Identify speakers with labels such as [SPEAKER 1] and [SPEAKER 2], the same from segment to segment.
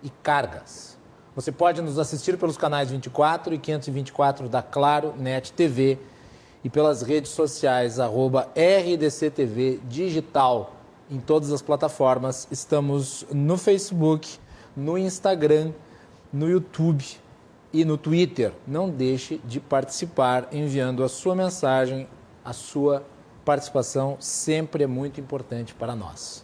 [SPEAKER 1] e cargas. Você pode nos assistir pelos canais 24 e 524 da Claro Net TV e pelas redes sociais, @RDCTV Digital, em todas as plataformas. Estamos no Facebook, no Instagram, no YouTube e no Twitter. Não deixe de participar enviando a sua mensagem. A sua participação sempre é muito importante para nós.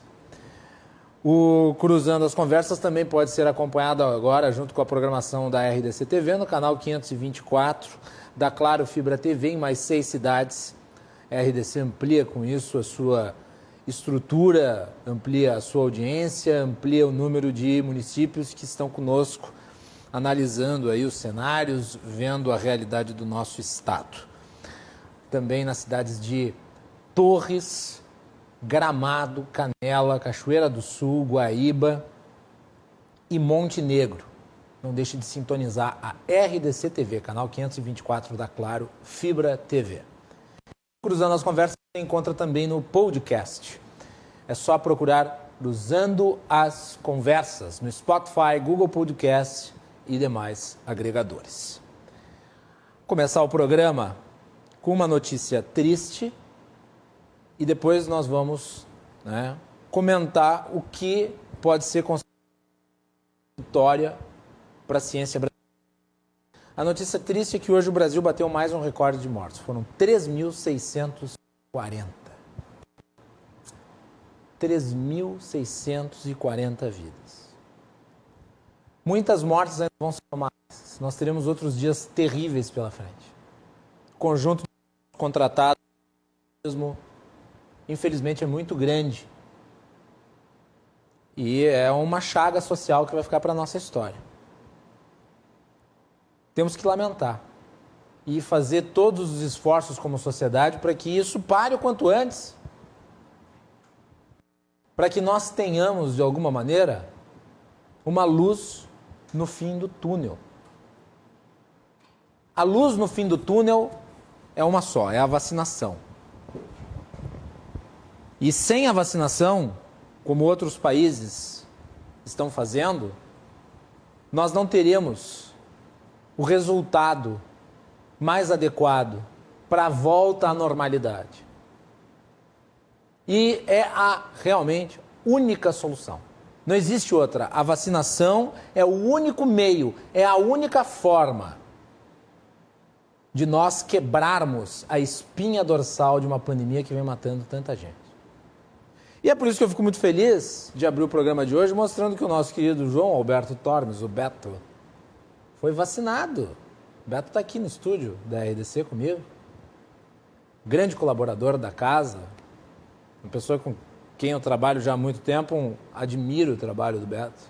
[SPEAKER 1] O Cruzando as Conversas também pode ser acompanhado agora junto com a programação da RDC TV no canal 524 da Claro Fibra TV em mais 6 cidades. A RDC amplia com isso a sua estrutura, amplia a sua audiência, amplia o número de municípios que estão conosco, analisando aí os cenários, vendo a realidade do nosso estado. Também nas cidades de Torres, Gramado, Canela, Cachoeira do Sul, Guaíba e Monte Negro. Não deixe de sintonizar a RDC TV, canal 524 da Claro Fibra TV. Cruzando as Conversas você encontra também no podcast. É só procurar Cruzando as Conversas no Spotify, Google Podcast e demais agregadores. Começar o programa com uma notícia triste e depois nós vamos comentar o que pode ser considerado vitória para a ciência brasileira. A notícia triste é que hoje o Brasil bateu mais um recorde de mortes. Foram 3.640. 3.640 vidas. Muitas mortes ainda vão ser tomadas. Nós teremos outros dias terríveis pela frente. O conjunto contratado, infelizmente, é muito grande. E é uma chaga social que vai ficar para a nossa história. Temos que lamentar e fazer todos os esforços como sociedade para que isso pare o quanto antes. Para que nós tenhamos, de alguma maneira, uma luz no fim do túnel. A luz no fim do túnel é uma só, é a vacinação. E sem a vacinação, como outros países estão fazendo, nós não teremos o resultado mais adequado para a volta à normalidade. E é a realmente única solução. Não existe outra. A vacinação é o único meio, é a única forma de nós quebrarmos a espinha dorsal de uma pandemia que vem matando tanta gente. E é por isso que eu fico muito feliz de abrir o programa de hoje mostrando que o nosso querido João Alberto Tormes, o Beto, foi vacinado. O Beto está aqui no estúdio da RDC comigo. Grande colaborador da casa. Uma pessoa com quem eu trabalho já há muito tempo. Admiro o trabalho do Beto.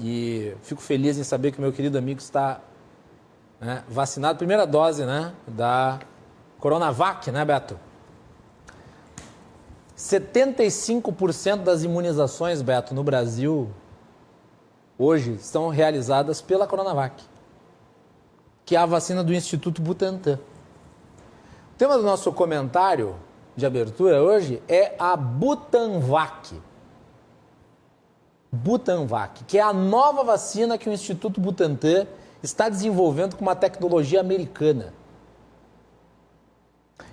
[SPEAKER 1] E fico feliz em saber que o meu querido amigo está vacinado. Primeira dose da Coronavac, né, Beto? 75% das imunizações, Beto, no Brasil, hoje, são realizadas pela Coronavac, que é a vacina do Instituto Butantan. O tema do nosso comentário de abertura hoje é a Butanvac. Butanvac, que é a nova vacina que o Instituto Butantan está desenvolvendo com uma tecnologia americana.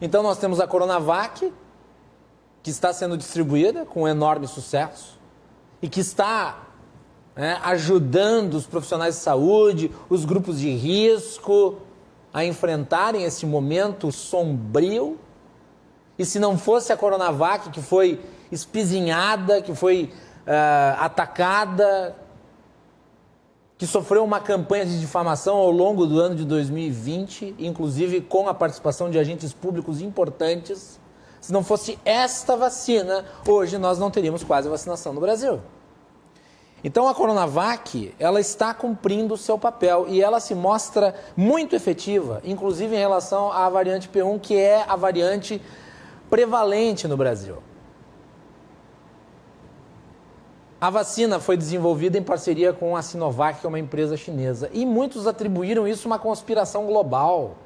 [SPEAKER 1] Então nós temos a Coronavac, que está sendo distribuída com enorme sucesso e que está ajudando os profissionais de saúde, os grupos de risco a enfrentarem esse momento sombrio. E se não fosse a Coronavac, que foi espizinhada, que foi atacada, que sofreu uma campanha de difamação ao longo do ano de 2020, inclusive com a participação de agentes públicos importantes, se não fosse esta vacina, hoje nós não teríamos quase vacinação no Brasil. Então a Coronavac, ela está cumprindo o seu papel e ela se mostra muito efetiva, inclusive em relação à variante P1, que é a variante prevalente no Brasil. A vacina foi desenvolvida em parceria com a Sinovac, que é uma empresa chinesa, e muitos atribuíram isso a uma conspiração global.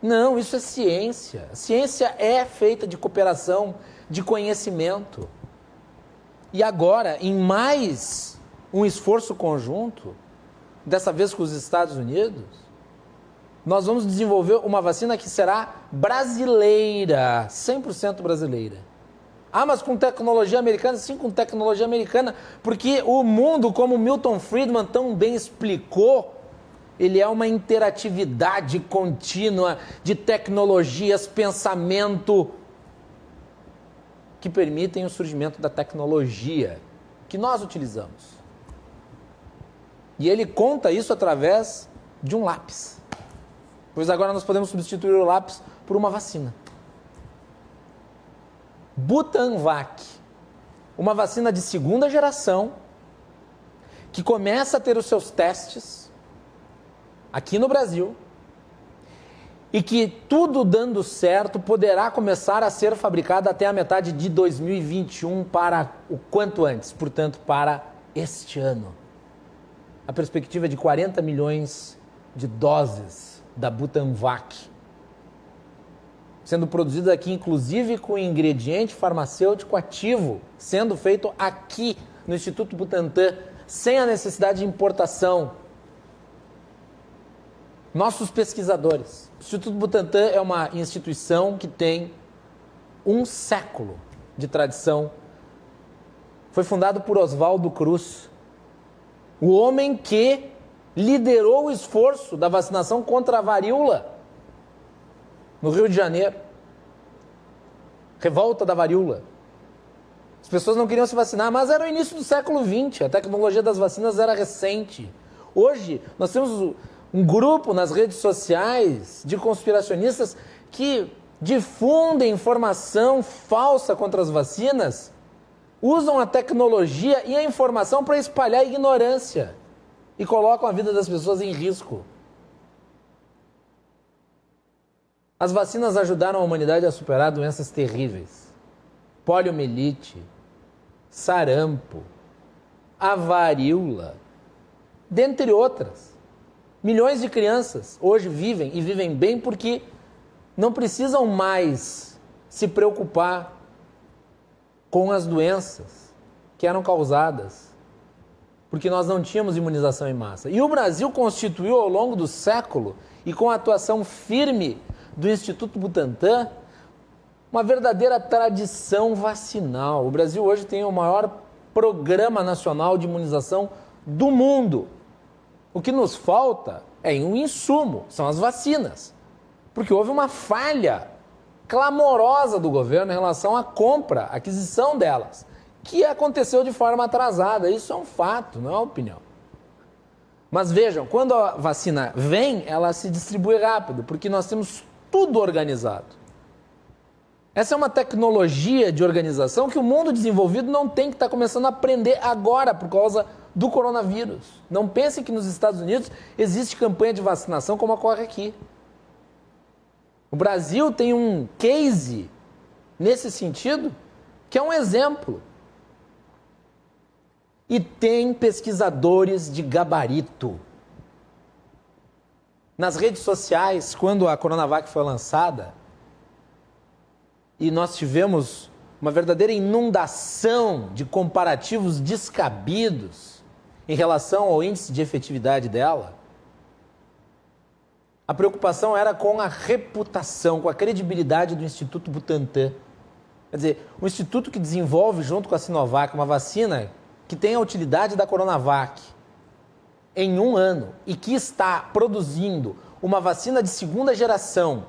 [SPEAKER 1] Não, isso é ciência. A ciência é feita de cooperação, de conhecimento. E agora, em mais um esforço conjunto, dessa vez com os Estados Unidos, nós vamos desenvolver uma vacina que será brasileira, 100% brasileira. Ah, mas com tecnologia americana? Sim, com tecnologia americana, porque o mundo, como Milton Friedman tão bem explicou, ele é uma interatividade contínua de tecnologias, pensamento, que permitem o surgimento da tecnologia que nós utilizamos. E ele conta isso através de um lápis. Pois agora nós podemos substituir o lápis por uma vacina. Butanvac, uma vacina de segunda geração, que começa a ter os seus testes aqui no Brasil, e que, tudo dando certo, poderá começar a ser fabricada até a metade de 2021 para o quanto antes, portanto, para este ano. A perspectiva é de 40 milhões de doses da Butanvac, sendo produzida aqui, inclusive, com ingrediente farmacêutico ativo, sendo feito aqui no Instituto Butantan, sem a necessidade de importação. Nossos pesquisadores. O Instituto Butantan é uma instituição que tem 1 século de tradição. Foi fundado por Oswaldo Cruz, o homem que liderou o esforço da vacinação contra a varíola no Rio de Janeiro. Revolta da varíola. As pessoas não queriam se vacinar, mas era o início do século XX. A tecnologia das vacinas era recente. Hoje, nós temos um grupo nas redes sociais de conspiracionistas que difundem informação falsa contra as vacinas, usam a tecnologia e a informação para espalhar a ignorância e colocam a vida das pessoas em risco. As vacinas ajudaram a humanidade a superar doenças terríveis. Poliomielite, sarampo, a varíola, dentre outras. Milhões de crianças hoje vivem e vivem bem porque não precisam mais se preocupar com as doenças que eram causadas, porque nós não tínhamos imunização em massa. E o Brasil constituiu ao longo do século, e com a atuação firme do Instituto Butantan, uma verdadeira tradição vacinal. O Brasil hoje tem o maior programa nacional de imunização do mundo. O que nos falta é um insumo, são as vacinas. Porque houve uma falha clamorosa do governo em relação à compra, à aquisição delas, que aconteceu de forma atrasada. Isso é um fato, não é uma opinião. Mas vejam, quando a vacina vem, ela se distribui rápido, porque nós temos tudo organizado. Essa é uma tecnologia de organização que o mundo desenvolvido não tem, que está começando a aprender agora por causa do coronavírus. Não pensem que nos Estados Unidos existe campanha de vacinação como ocorre aqui. O Brasil tem um case nesse sentido que é um exemplo. E tem pesquisadores de gabarito. Nas redes sociais, quando a Coronavac foi lançada, e nós tivemos uma verdadeira inundação de comparativos descabidos em relação ao índice de efetividade dela, a preocupação era com a reputação, com a credibilidade do Instituto Butantan. Quer dizer, o instituto que desenvolve junto com a Sinovac uma vacina que tem a utilidade da Coronavac em 1 ano e que está produzindo uma vacina de segunda geração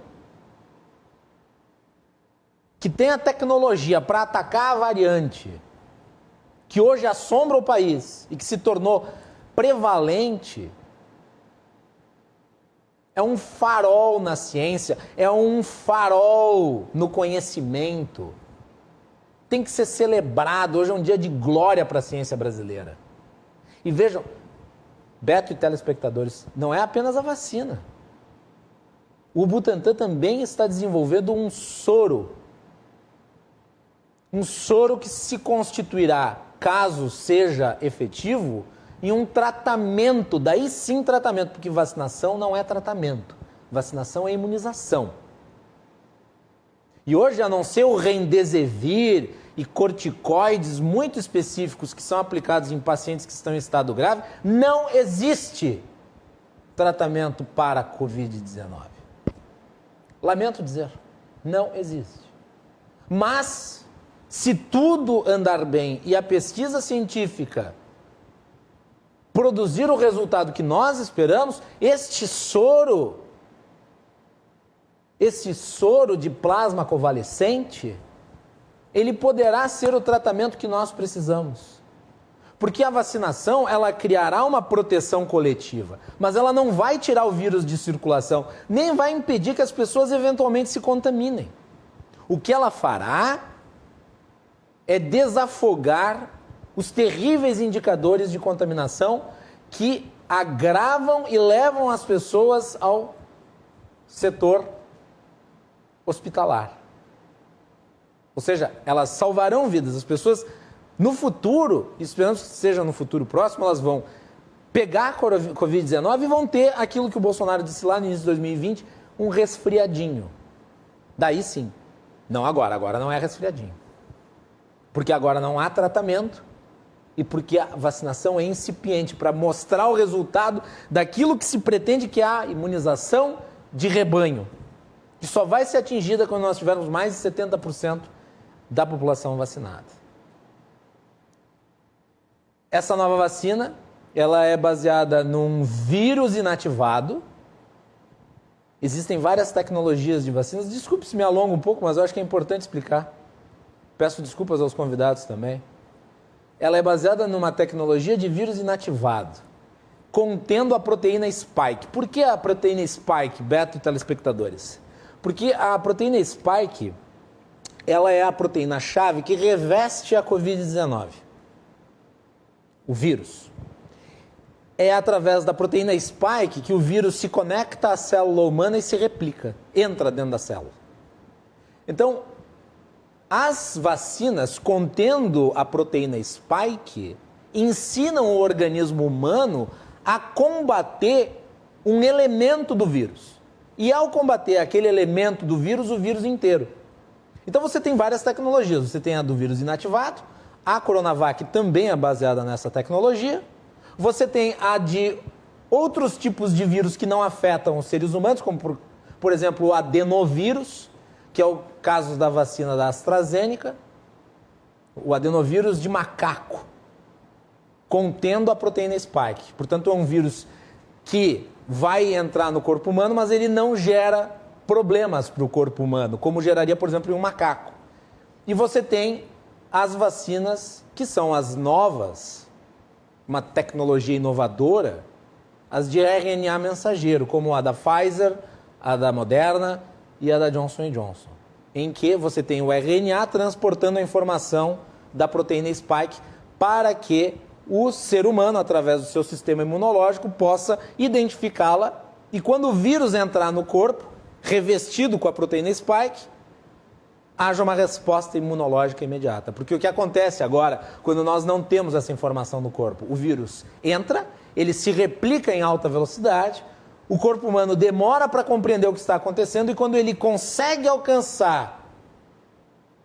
[SPEAKER 1] que tem a tecnologia para atacar a variante que hoje assombra o país e que se tornou prevalente, é um farol na ciência, é um farol no conhecimento. Tem que ser celebrado. Hoje é um dia de glória para a ciência brasileira. E vejam, Beto e telespectadores, não é apenas a vacina. O Butantan também está desenvolvendo um soro. Um soro que se constituirá, caso seja efetivo, em um tratamento, daí sim tratamento, porque vacinação não é tratamento, vacinação é imunização. E hoje, a não ser o Remdesivir e corticoides muito específicos que são aplicados em pacientes que estão em estado grave, não existe tratamento para a Covid-19. Lamento dizer, não existe. Mas, se tudo andar bem e a pesquisa científica produzir o resultado que nós esperamos, esse soro de plasma convalescente, ele poderá ser o tratamento que nós precisamos. Porque a vacinação, ela criará uma proteção coletiva, mas ela não vai tirar o vírus de circulação, nem vai impedir que as pessoas eventualmente se contaminem. O que ela fará é desafogar os terríveis indicadores de contaminação que agravam e levam as pessoas ao setor hospitalar. Ou seja, elas salvarão vidas. As pessoas, no futuro, esperamos que seja no futuro próximo, elas vão pegar a Covid-19 e vão ter aquilo que o Bolsonaro disse lá no início de 2020, um resfriadinho. Daí sim. Não agora. Agora não é resfriadinho. Porque agora não há tratamento e porque a vacinação é incipiente para mostrar o resultado daquilo que se pretende que é a imunização de rebanho, que só vai ser atingida quando nós tivermos mais de 70% da população vacinada. Essa nova vacina, ela é baseada num vírus inativado. Existem várias tecnologias de vacinas. Desculpe se me alongo um pouco, mas eu acho que é importante explicar. Peço desculpas aos convidados também. Ela é baseada numa tecnologia de vírus inativado, contendo a proteína spike. Por que a proteína spike, Beto e telespectadores? Porque a proteína spike, ela é a proteína-chave que reveste a Covid-19. O vírus. É através da proteína spike que o vírus se conecta à célula humana e se replica, entra dentro da célula. Então, as vacinas contendo a proteína spike ensinam o organismo humano a combater um elemento do vírus. E ao combater aquele elemento do vírus, o vírus inteiro. Então você tem várias tecnologias. Você tem a do vírus inativado, a Coronavac também é baseada nessa tecnologia. Você tem a de outros tipos de vírus que não afetam os seres humanos, como por exemplo o adenovírus, que é o caso da vacina da AstraZeneca, o adenovírus de macaco, contendo a proteína spike. Portanto, é um vírus que vai entrar no corpo humano, mas ele não gera problemas para o corpo humano, como geraria, por exemplo, em um macaco. E você tem as vacinas, que são as novas, uma tecnologia inovadora, as de RNA mensageiro, como a da Pfizer, a da Moderna e a da Johnson & Johnson, em que você tem o RNA transportando a informação da proteína spike para que o ser humano, através do seu sistema imunológico, possa identificá-la e quando o vírus entrar no corpo, revestido com a proteína spike, haja uma resposta imunológica imediata. Porque o que acontece agora, quando nós não temos essa informação no corpo? O vírus entra, ele se replica em alta velocidade, o corpo humano demora para compreender o que está acontecendo e quando ele consegue alcançar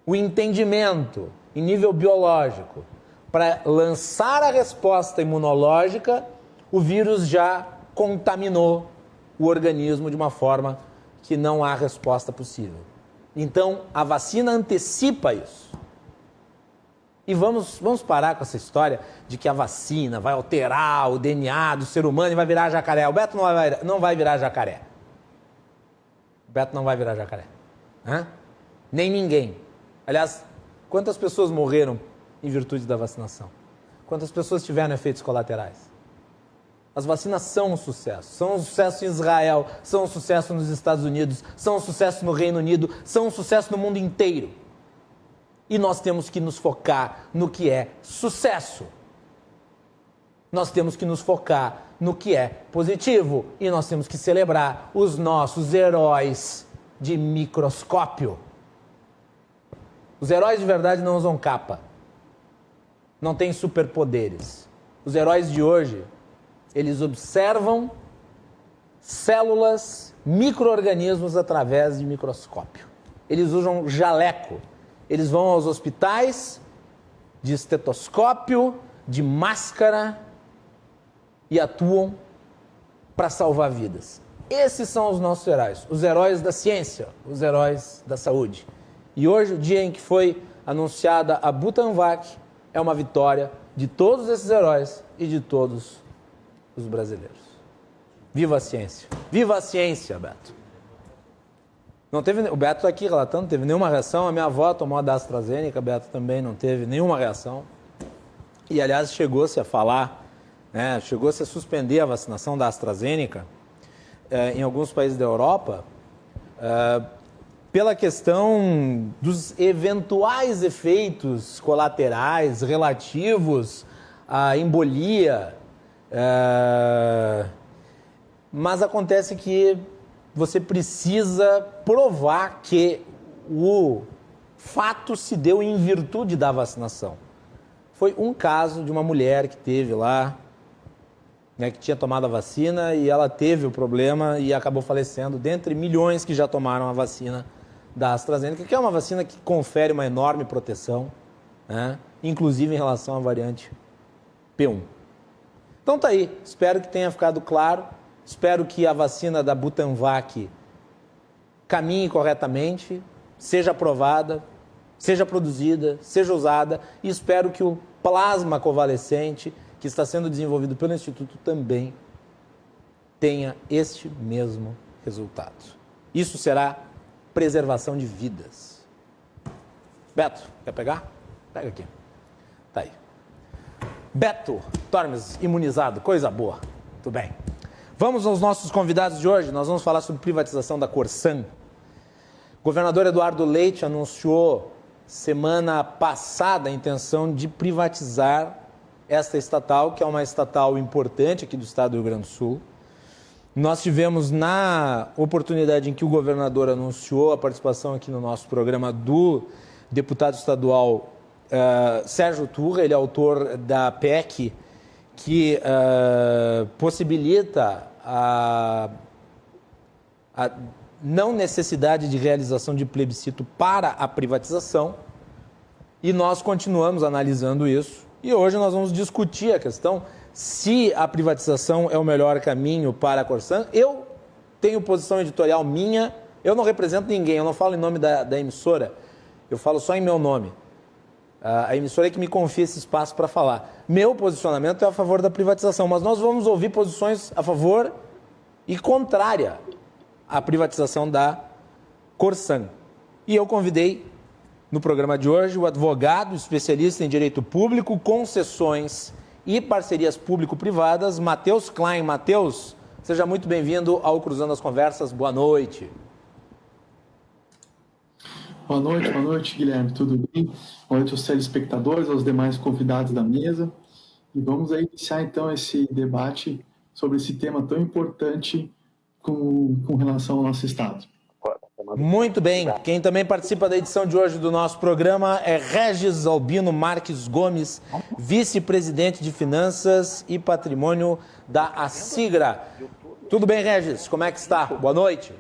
[SPEAKER 1] o entendimento em nível biológico para lançar a resposta imunológica, o vírus já contaminou o organismo de uma forma que não há resposta possível. Então, a vacina antecipa isso. E vamos parar com essa história de que a vacina vai alterar o DNA do ser humano e vai virar jacaré. O Beto não vai virar jacaré. O Beto não vai virar jacaré. Nem ninguém. Aliás, quantas pessoas morreram em virtude da vacinação? Quantas pessoas tiveram efeitos colaterais? As vacinas são um sucesso. São um sucesso em Israel, são um sucesso nos Estados Unidos, são um sucesso no Reino Unido, são um sucesso no mundo inteiro. E nós temos que nos focar no que é sucesso. Nós temos que nos focar no que é positivo. E nós temos que celebrar os nossos heróis de microscópio. Os heróis de verdade não usam capa. Não têm superpoderes. Os heróis de hoje, eles observam células, micro-organismos através de microscópio. Eles usam jaleco. eles vão aos hospitais de estetoscópio, de máscara e atuam para salvar vidas. Esses são os nossos heróis, os heróis da ciência, os heróis da saúde. E hoje, o dia em que foi anunciada a Butanvac, é uma vitória de todos esses heróis e de todos os brasileiros. Viva a ciência! Viva a ciência, Beto! Não teve, o Beto está aqui relatando, não teve nenhuma reação. A minha avó tomou a da AstraZeneca, Beto também não teve nenhuma reação. E, aliás, chegou-se a falar, né, chegou-se a suspender a vacinação da AstraZeneca em alguns países da Europa pela questão dos eventuais efeitos colaterais relativos à embolia. Mas acontece que você precisa provar que o fato se deu em virtude da vacinação. Foi um caso de uma mulher que teve lá, né, que tinha tomado a vacina e ela teve o problema e acabou falecendo, dentre milhões que já tomaram a vacina da AstraZeneca, que é uma vacina que confere uma enorme proteção, né, inclusive em relação à variante P1. Então tá aí, espero que tenha ficado claro. Espero que a vacina da Butanvac caminhe corretamente, seja aprovada, seja produzida, seja usada, e espero que o plasma convalescente, que está sendo desenvolvido pelo Instituto, também tenha este mesmo resultado. Isso será preservação de vidas. Beto, quer pegar? Pega aqui. Tá aí. Beto Tormes, imunizado, coisa boa. Tudo bem. Vamos aos nossos convidados de hoje. Nós vamos falar sobre privatização da Corsan. O governador Eduardo Leite anunciou semana passada a intenção de privatizar esta estatal, que é uma estatal importante aqui do estado do Rio Grande do Sul. Nós tivemos, na oportunidade em que o governador anunciou a participação aqui no nosso programa, do deputado estadual Sérgio Turra, ele é autor da PEC que possibilita a não necessidade de realização de plebiscito para a privatização, e nós continuamos analisando isso. E hoje nós vamos discutir a questão se a privatização é o melhor caminho para a Corsan. Eu tenho posição editorial minha, eu não represento ninguém, eu não falo em nome da emissora, eu falo só em meu nome. A emissora é que me confia esse espaço para falar. Meu posicionamento é a favor da privatização, mas nós vamos ouvir posições a favor e contrária à privatização da Corsan. E eu convidei no programa de hoje o advogado especialista em direito público, concessões e parcerias público-privadas, Matheus Klein. Matheus, seja muito bem-vindo ao Cruzando as Conversas. Boa noite.
[SPEAKER 2] Boa noite, Guilherme. Tudo bem? Boa noite aos telespectadores, aos demais convidados da mesa. E vamos aí iniciar, então, esse debate sobre esse tema tão importante com relação ao nosso Estado.
[SPEAKER 1] Muito bem. Quem também participa da edição de hoje do nosso programa é Regis Albino Marques Gomes, vice-presidente de Finanças e Patrimônio da Assigra. Tudo bem, Regis? Como é que está? Boa noite.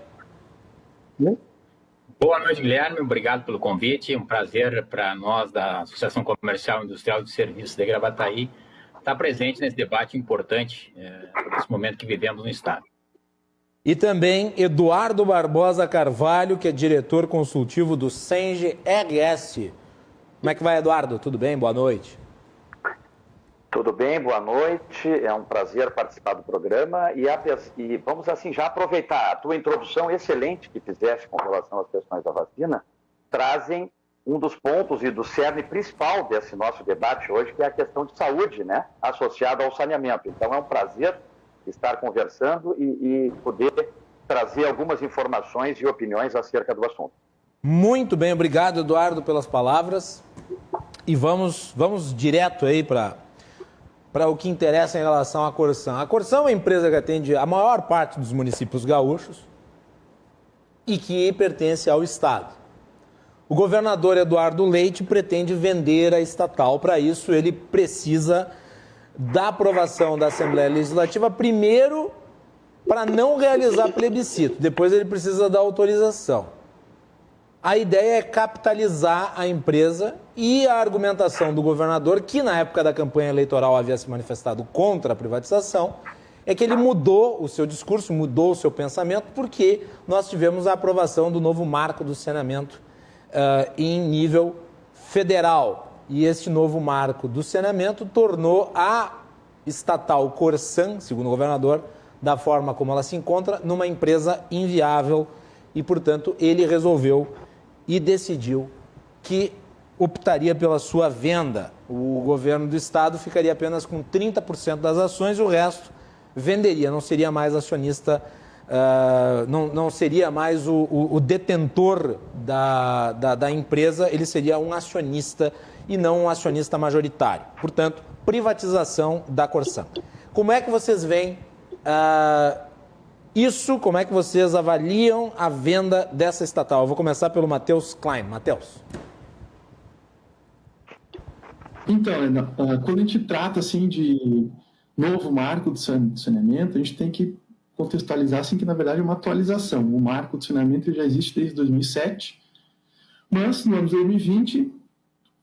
[SPEAKER 3] Boa noite, Guilherme. Obrigado pelo convite. Um prazer para nós da Associação Comercial e Industrial de Serviços de Gravataí estar presente nesse debate importante, nesse momento que vivemos no Estado.
[SPEAKER 1] E também Eduardo Barbosa Carvalho, que é diretor consultivo do Senge RS. Como é que vai, Eduardo? Tudo bem? Boa noite.
[SPEAKER 4] Tudo bem, boa noite. É um prazer participar do programa e vamos assim já aproveitar a tua introdução excelente que fizeste com relação às questões da vacina, trazem um dos pontos e do cerne principal desse nosso debate hoje, que é a questão de saúde, né, associada ao saneamento. Então é um prazer estar conversando e poder trazer algumas informações e opiniões acerca do assunto.
[SPEAKER 1] Muito bem, obrigado, Eduardo, pelas palavras. E vamos direto aí para o que interessa em relação à Corsan. A Corsan é uma empresa que atende a maior parte dos municípios gaúchos e que pertence ao Estado. O governador Eduardo Leite pretende vender a estatal. Para isso, ele precisa da aprovação da Assembleia Legislativa, primeiro para não realizar plebiscito, depois ele precisa da autorização. A ideia é capitalizar a empresa e a argumentação do governador, que na época da campanha eleitoral havia se manifestado contra a privatização, é que ele mudou o seu discurso, mudou o seu pensamento, porque nós tivemos a aprovação do novo marco do saneamento em nível federal. E este novo marco do saneamento tornou a estatal Corsan, segundo o governador, da forma como ela se encontra, numa empresa inviável e, portanto, ele resolveu e decidiu que optaria pela sua venda. O governo do estado ficaria apenas com 30% das ações e o resto venderia, não seria mais acionista, não seria mais o detentor da empresa, ele seria um acionista e não um acionista majoritário. Portanto, privatização da Corsan. Como é que vocês veem isso? Como é que vocês avaliam a venda dessa estatal? Eu vou começar pelo Matheus Klein. Matheus.
[SPEAKER 2] Então, quando a gente trata assim de novo marco de saneamento, a gente tem que contextualizar assim, que, na verdade, é uma atualização. O marco de saneamento já existe desde 2007, mas no ano de 2020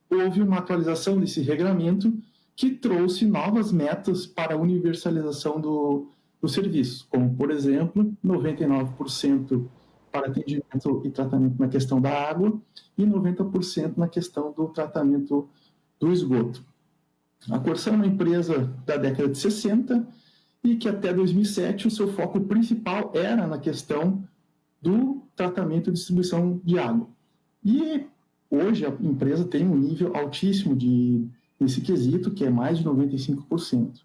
[SPEAKER 2] houve uma atualização desse regulamento que trouxe novas metas para a universalização do serviço, como, por exemplo, 99% para atendimento e tratamento na questão da água e 90% na questão do tratamento do esgoto. A Corsan é uma empresa da década de 60 e que até 2007 o seu foco principal era na questão do tratamento e distribuição de água. E hoje a empresa tem um nível altíssimo nesse quesito, que é mais de 95%.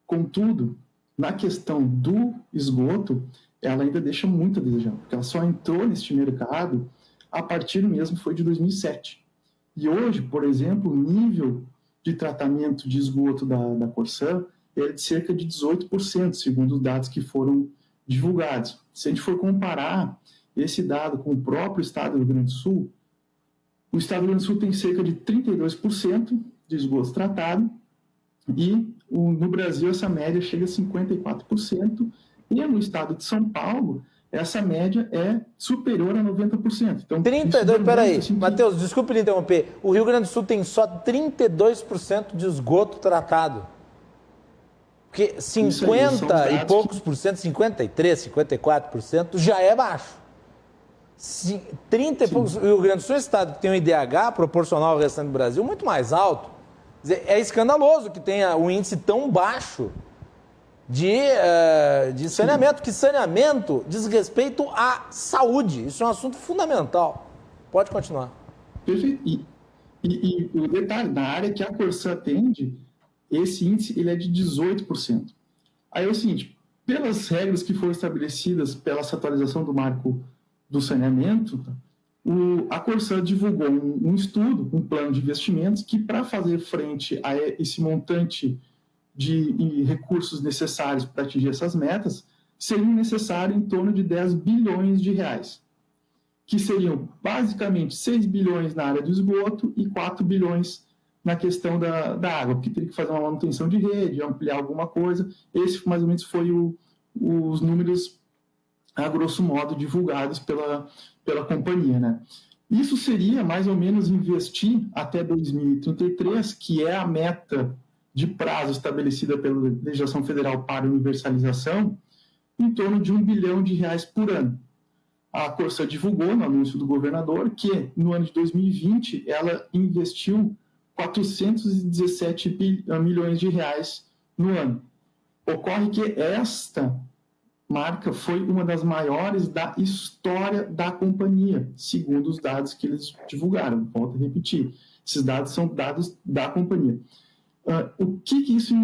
[SPEAKER 2] Contudo, na questão do esgoto, ela ainda deixa muito a desejar, porque ela só entrou neste mercado a partir mesmo foi de 2007. E hoje, por exemplo, o nível de tratamento de esgoto da Corsan é de cerca de 18%, segundo os dados que foram divulgados. Se a gente for comparar esse dado com o próprio estado do Rio Grande do Sul, o estado do Rio Grande do Sul tem cerca de 32% de esgoto tratado e no Brasil essa média chega a 54% e no estado de São Paulo essa média é superior a 90%. Então,
[SPEAKER 1] 32%, peraí,
[SPEAKER 2] assim,
[SPEAKER 1] Matheus, desculpe lhe interromper. O Rio Grande do Sul tem só 32% de esgoto tratado. Porque 50 e poucos por cento, 53%, 54% já é baixo. 30 e poucos, o Rio Grande do Sul é um estado que tem um IDH proporcional ao restante do Brasil muito mais alto. Quer dizer, é escandaloso que tenha um índice tão baixo de saneamento, que saneamento diz respeito à saúde. Isso é um assunto fundamental. Pode continuar.
[SPEAKER 2] Perfeito. E o detalhe, na área que a Corsan atende, esse índice ele é de 18%. Aí é o seguinte, pelas regras que foram estabelecidas pela atualização do marco do saneamento, a Corsan divulgou um estudo, um plano de investimentos, que para fazer frente a esse montante de recursos necessários para atingir essas metas, seria necessário em torno de 10 bilhões de reais, que seriam basicamente 6 bilhões na área do esgoto e 4 bilhões na questão da água, porque teria que fazer uma manutenção de rede, ampliar alguma coisa. Esse, mais ou menos, foi os números, a grosso modo, divulgados pela companhia, né? Isso seria, mais ou menos, investir até 2033, que é a meta de prazo estabelecida pela legislação federal para universalização, em torno de 1 bilhão de reais por ano. A Corsan divulgou, no anúncio do governador, que no ano de 2020 ela investiu 417 milhões de reais no ano. Ocorre que esta marca foi uma das maiores da história da companhia, segundo os dados que eles divulgaram. Volto a repetir, esses dados são dados da companhia. O que isso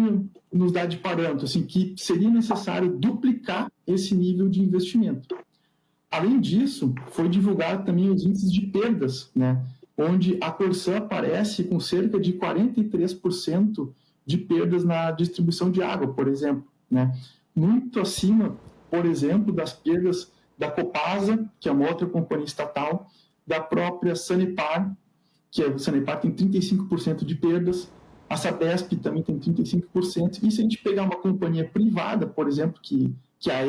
[SPEAKER 2] nos dá de parâmetro? Assim, que seria necessário duplicar esse nível de investimento. Além disso, foi divulgado também os índices de perdas, né? Onde a Corsan aparece com cerca de 43% de perdas na distribuição de água, por exemplo, né? Muito acima, por exemplo, das perdas da Copasa, que é uma outra companhia estatal, da própria Sanepar, que a Sanepar tem 35% de perdas, a Sabesp também tem 35%, e se a gente pegar uma companhia privada, por exemplo, que é a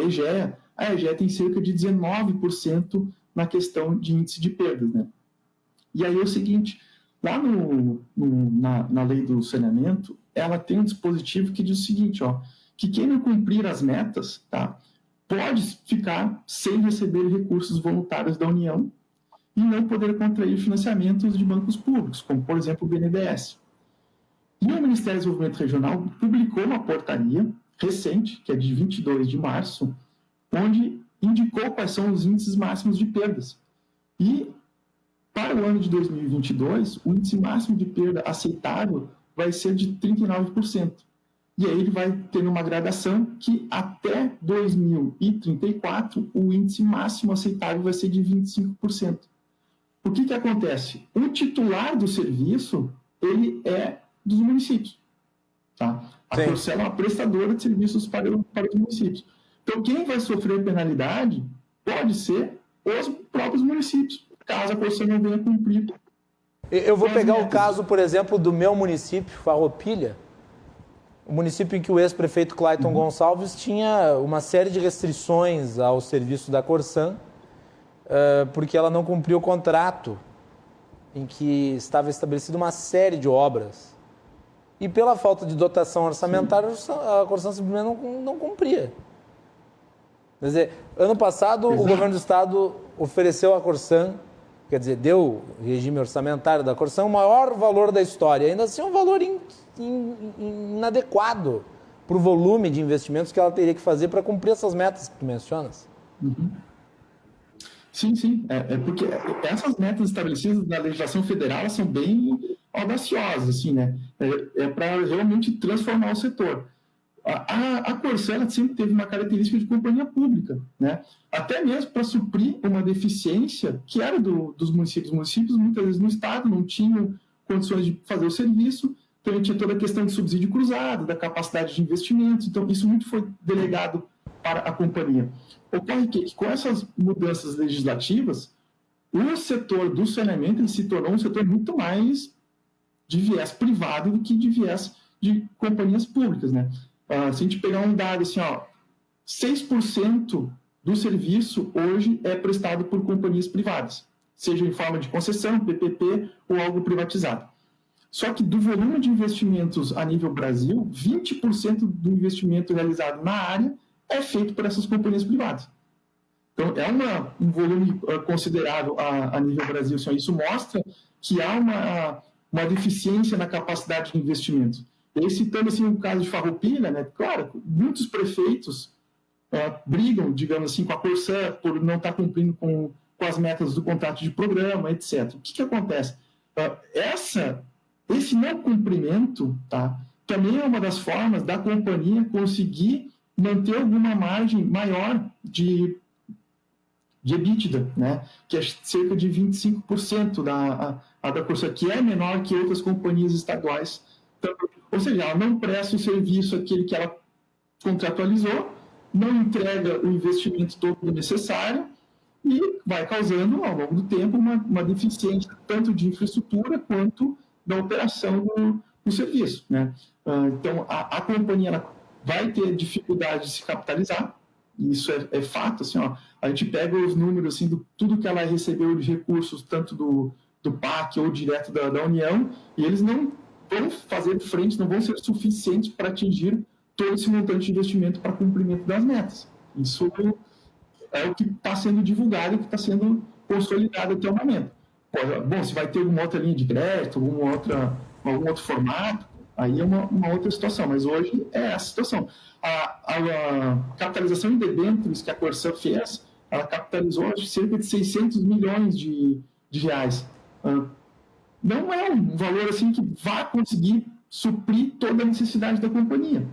[SPEAKER 2] EGEA tem cerca de 19% na questão de índice de perdas, né? E aí é o seguinte, lá na lei do saneamento, ela tem um dispositivo que diz o seguinte, ó, que quem não cumprir as metas, tá, pode ficar sem receber recursos voluntários da União e não poder contrair financiamentos de bancos públicos, como, por exemplo, o BNDES. E o Ministério do Desenvolvimento Regional publicou uma portaria recente, que é de 22 de março, onde indicou quais são os índices máximos de perdas. E, para o ano de 2022, o índice máximo de perda aceitável vai ser de 39%. E aí ele vai ter uma gradação que até 2034 o índice máximo aceitável vai ser de 25%. O que acontece? O titular do serviço, ele é dos municípios. Tá? A Corsã é uma prestadora de serviços para os municípios. Então, quem vai sofrer penalidade pode ser os próprios municípios, caso a Corsã não venha cumprir.
[SPEAKER 1] Eu vou pegar o caso, por exemplo, do meu município, Farroupilha, o município em que o ex-prefeito Clayton Gonçalves tinha uma série de restrições ao serviço da Corsã, porque ela não cumpriu o contrato em que estava estabelecida uma série de obras. E pela falta de dotação orçamentária, a Corsã simplesmente não cumpria. Quer dizer, ano passado, o governo do estado ofereceu à Corsã, quer dizer, deu regime orçamentário da Corsã, o maior valor da história. Ainda assim, um valor inadequado para o volume de investimentos que ela teria que fazer para cumprir essas metas que tu mencionas.
[SPEAKER 2] Uhum. Sim. É porque essas metas estabelecidas na legislação federal são bem audaciosas, assim, né? É para realmente transformar o setor. A Corsã sempre teve uma característica de companhia pública, né? Até mesmo para suprir uma deficiência que era dos municípios. Os municípios, muitas vezes, no estado não tinham condições de fazer o serviço, então tinha toda a questão de subsídio cruzado, da capacidade de investimentos, então isso muito foi delegado para a companhia. Ocorre que, com essas mudanças legislativas, o setor do saneamento ele se tornou um setor muito mais de viés privado do que de viés de companhias públicas, né? Se a gente pegar um dado assim, 6% do serviço hoje é prestado por companhias privadas, seja em forma de concessão, PPP ou algo privatizado. Só que do volume de investimentos a nível Brasil, 20% do investimento realizado na área é feito por essas companhias privadas. Então, é um volume considerável a nível Brasil. Isso mostra que há uma deficiência na capacidade de investimento. E aí, citando assim, o caso de Farroupilha, né? Claro, muitos prefeitos brigam, digamos assim, com a Corsã por não estar cumprindo com as metas do contrato de programa, etc. O que acontece? Esse não cumprimento, tá, também é uma das formas da companhia conseguir manter alguma margem maior de EBITDA, né, que é cerca de 25% da Corsã, que é menor que outras companhias estaduais. Então, ou seja, ela não presta o serviço aquele que ela contratualizou, não entrega o investimento todo necessário e vai causando, ao longo do tempo, uma deficiência tanto de infraestrutura quanto da operação do serviço, né? Então, a companhia ela vai ter dificuldade de se capitalizar, isso é fato, assim, a gente pega os números assim, do tudo que ela recebeu de recursos, tanto do PAC ou direto da União, e eles não vão fazer frente, não vão ser suficientes para atingir todo esse montante de investimento para cumprimento das metas. Isso é o que está sendo divulgado e que está sendo consolidado até o momento. Bom, se vai ter alguma outra linha de crédito, algum outro formato, aí é uma outra situação, mas hoje é essa situação. A capitalização em debêntures que a Corsã fez, ela capitalizou cerca de 600 milhões de reais. Não é um valor assim que vai conseguir suprir toda a necessidade da companhia.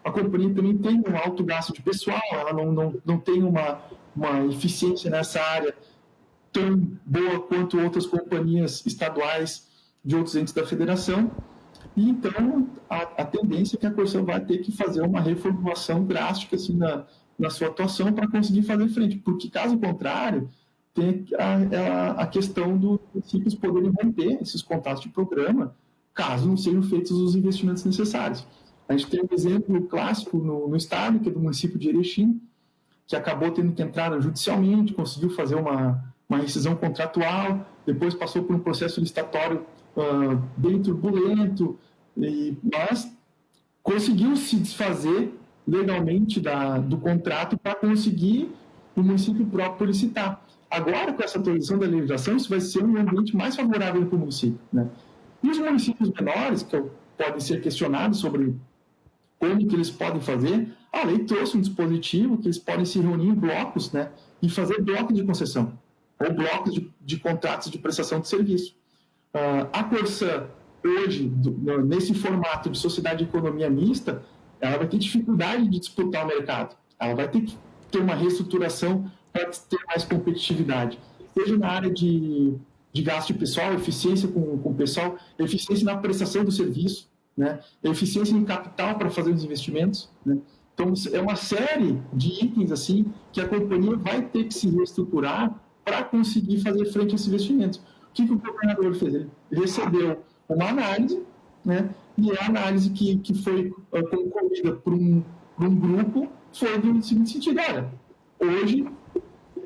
[SPEAKER 2] A companhia também tem um alto gasto de pessoal, ela não tem uma eficiência nessa área tão boa quanto outras companhias estaduais de outros entes da federação. E, então, a tendência é que a Corsã vai ter que fazer uma reformulação drástica assim, na sua atuação para conseguir fazer frente, porque, caso contrário, tem a questão dos municípios poderem romper esses contratos de programa, caso não sejam feitos os investimentos necessários. A gente tem um exemplo clássico no estado, que é do município de Erechim, que acabou tendo que entrar judicialmente, conseguiu fazer uma uma rescisão contratual, depois passou por um processo licitatório bem turbulento, mas conseguiu se desfazer legalmente do contrato para conseguir o município próprio licitar. Agora, com essa atualização da legislação, isso vai ser um ambiente mais favorável para o município, né? E os municípios menores, que podem ser questionados sobre como que eles podem fazer, a lei trouxe um dispositivo que eles podem se reunir em blocos, né, e fazer blocos de concessão, ou blocos de contratos de prestação de serviço. A Corsã, hoje, nesse formato de sociedade de economia mista, ela vai ter dificuldade de disputar o mercado. Ela vai ter que ter uma reestruturação para ter mais competitividade, seja na área de gasto de pessoal, eficiência com o pessoal, eficiência na prestação do serviço, né? Eficiência em capital para fazer os investimentos, né? Então, é uma série de itens assim que a companhia vai ter que se reestruturar para conseguir fazer frente a esses investimentos. O que o governador fez? Ele recebeu uma análise, né? E a análise que foi concluída por um grupo foi do seguinte sentido: olha, hoje,